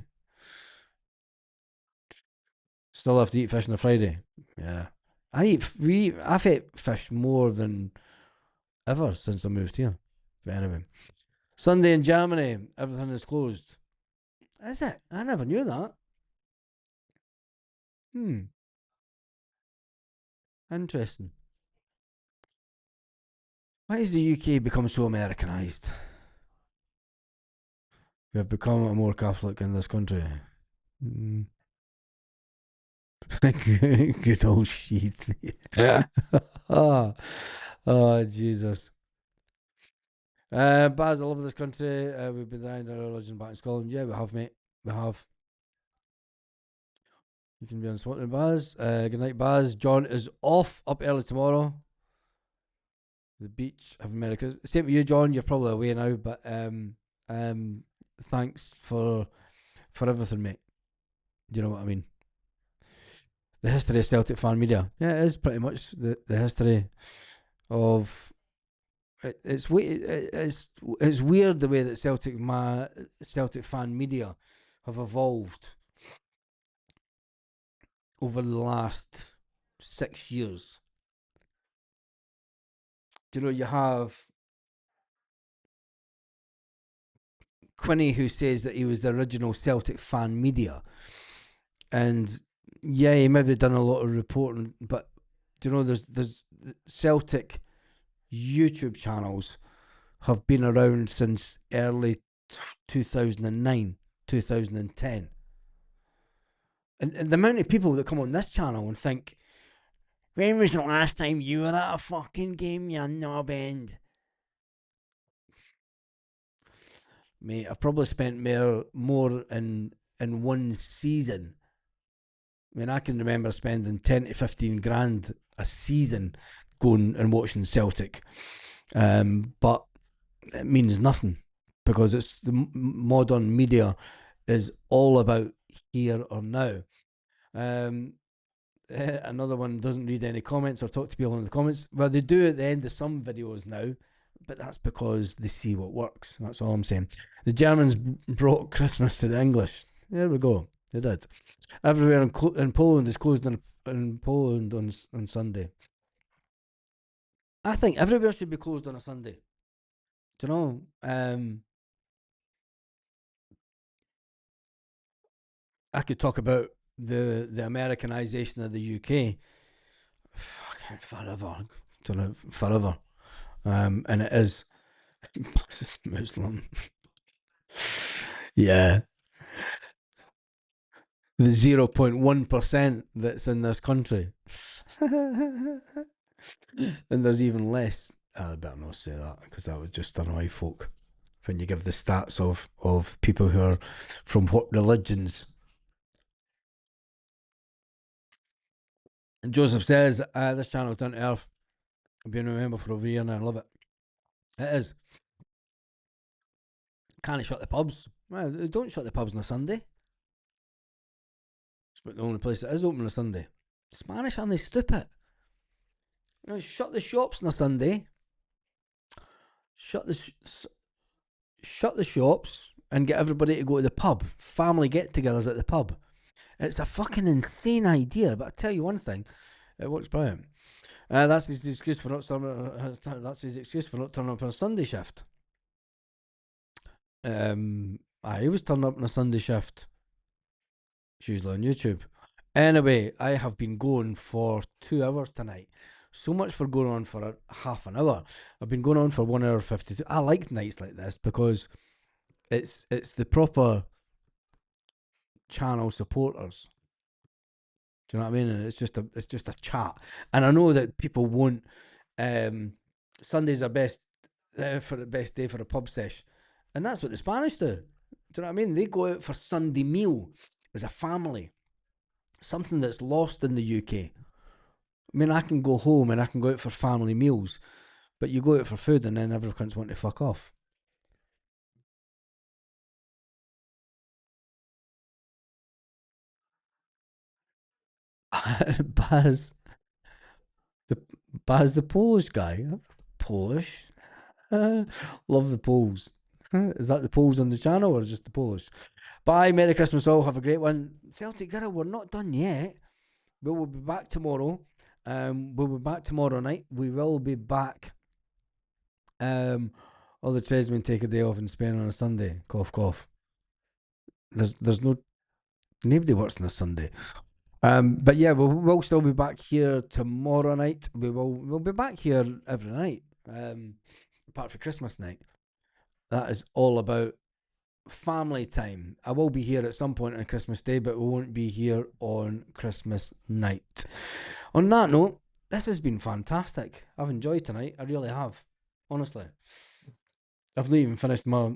Speaker 1: Still have to eat fish on a Friday. Yeah, I've ate fish more than ever since I moved here. But anyway, Sunday in Germany, everything is closed. Is it? I never knew that. Hmm, interesting. Why has the UK become so Americanized? We have become a more Catholic in this country. Mm. Good old shit. oh, oh, Jesus. Baz, I love this country. We've been behind our religion back in Scotland. Yeah, we have, mate. We have. You can be on Swanton, Baz. Good night, Baz. John is off up early tomorrow. The beach of America. Same with you, John. You're probably away now, but thanks for everything, mate. Do you know what I mean? The history of Celtic fan media. Yeah, it is pretty much the history of. It's weird the way that Celtic fan media have evolved. over the last 6 years. Do you know you have Quinny who says that he was the original Celtic fan media, and yeah, he maybe done a lot of reporting, but do you know there's Celtic YouTube channels have been around since early 2009, 2010. And the amount of people that come on this channel and think, when was the last time you were at a fucking game, you knob end? Mate, I've probably spent more in one season. I mean, I can remember spending 10 to 15 grand a season going and watching Celtic. But it means nothing because it's the modern media is all about here or now. Um, Another one doesn't read any comments or talk to people in the comments. Well, they do at the end of some videos now, but that's because they see what works. That's all I'm saying. The Germans brought Christmas to the English. There we go. They did. Everywhere in Poland is closed in Poland on Sunday. I think everywhere should be closed on a Sunday. Do you know? I could talk about the Americanization of the UK fucking forever. Do you know, forever. And it is Muslim. Yeah, the 0.1% that's in this country. And there's even less. I better not say that because that would just annoy folk when you give the stats of people who are from what religions. And Joseph says, this channel's down to earth. I've been a member for over a year now. I love it. It is. Can't shut the pubs. Well, they don't shut the pubs on a Sunday. It's about the only place that is open on a Sunday. Spanish aren't they stupid? You know, shut the shops on a Sunday. Shut shut the shops and get everybody to go to the pub. Family get-togethers at the pub. It's a fucking insane idea, but I tell you one thing, it works brilliant. That's his excuse for not turning. That's his excuse for not turning up on a Sunday shift. I was turning up on a Sunday shift. It's usually on YouTube. Anyway, I have been going for 2 hours tonight. So much for going on for half an hour. I've been going on for 1 hour 52. I like nights like this because it's the proper channel supporters. Do you know what I mean? And it's just a chat. And I know that people won't. Sundays are best for the best day for a pub sesh, and that's what the Spanish do. Do you know what I mean? They go out for Sunday meal as a family. Something that's lost in the UK. I mean, I can go home and I can go out for family meals, but you go out for food and then everyone's want to fuck off. Baz, the Baz, the Polish guy, Polish. Love the Poles. Is that the Poles on the channel or just the Polish? Bye, Merry Christmas all. Have a great one. Celtic Girl, we're not done yet. We will be back tomorrow. We'll be back tomorrow night. We will be back. All the tradesmen take a day off in Spain on a Sunday. Cough, cough. There's no nobody works on a Sunday. But yeah, we'll still be back here tomorrow night. We'll be back here every night. Apart from Christmas night. That is all about family time. I will be here at some point on Christmas Day, but we won't be here on Christmas night. On that note, this has been fantastic. I've enjoyed tonight. I really have. Honestly. I've not even finished my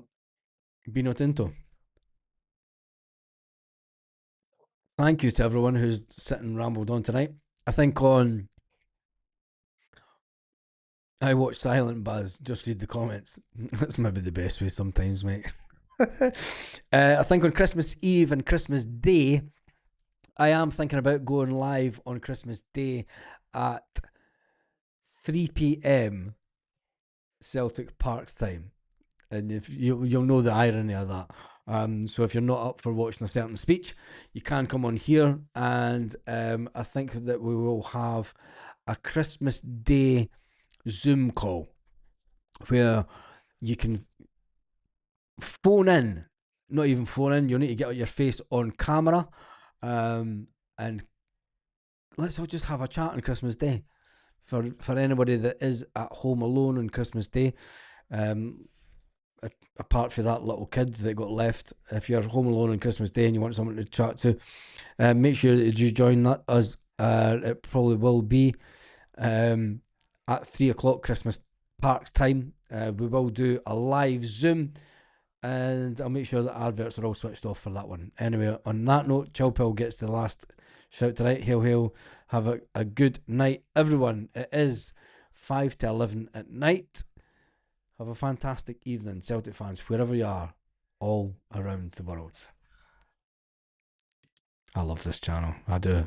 Speaker 1: Vino Tinto. Thank you to everyone who's sitting and rambled on tonight. I think on I watch Silent Buzz, just read the comments. That's maybe the best way sometimes, mate. I think on Christmas Eve and Christmas Day, I am thinking about going live on Christmas Day at 3 p.m. Celtic Parks time. And if you'll know the irony of that. So if you're not up for watching a certain speech, you can come on here, and I think that we will have a Christmas Day Zoom call where you can phone in, not even phone in, you'll need to get your face on camera, and let's all just have a chat on Christmas Day. For anybody that is at home alone on Christmas Day, um, apart from that little kid that got left, if you're home alone on Christmas Day and you want someone to chat to, make sure that you join us. It probably will be at 3 o'clock Christmas Park time. We will do a live Zoom, and I'll make sure that adverts are all switched off for that one. Anyway, on that note, Chilpill gets the last shout tonight. Hail, hail. Have a good night, everyone. It is 5 to 11 at night. Have a fantastic evening, Celtic fans, wherever you are, all around the world. I love this channel. I do.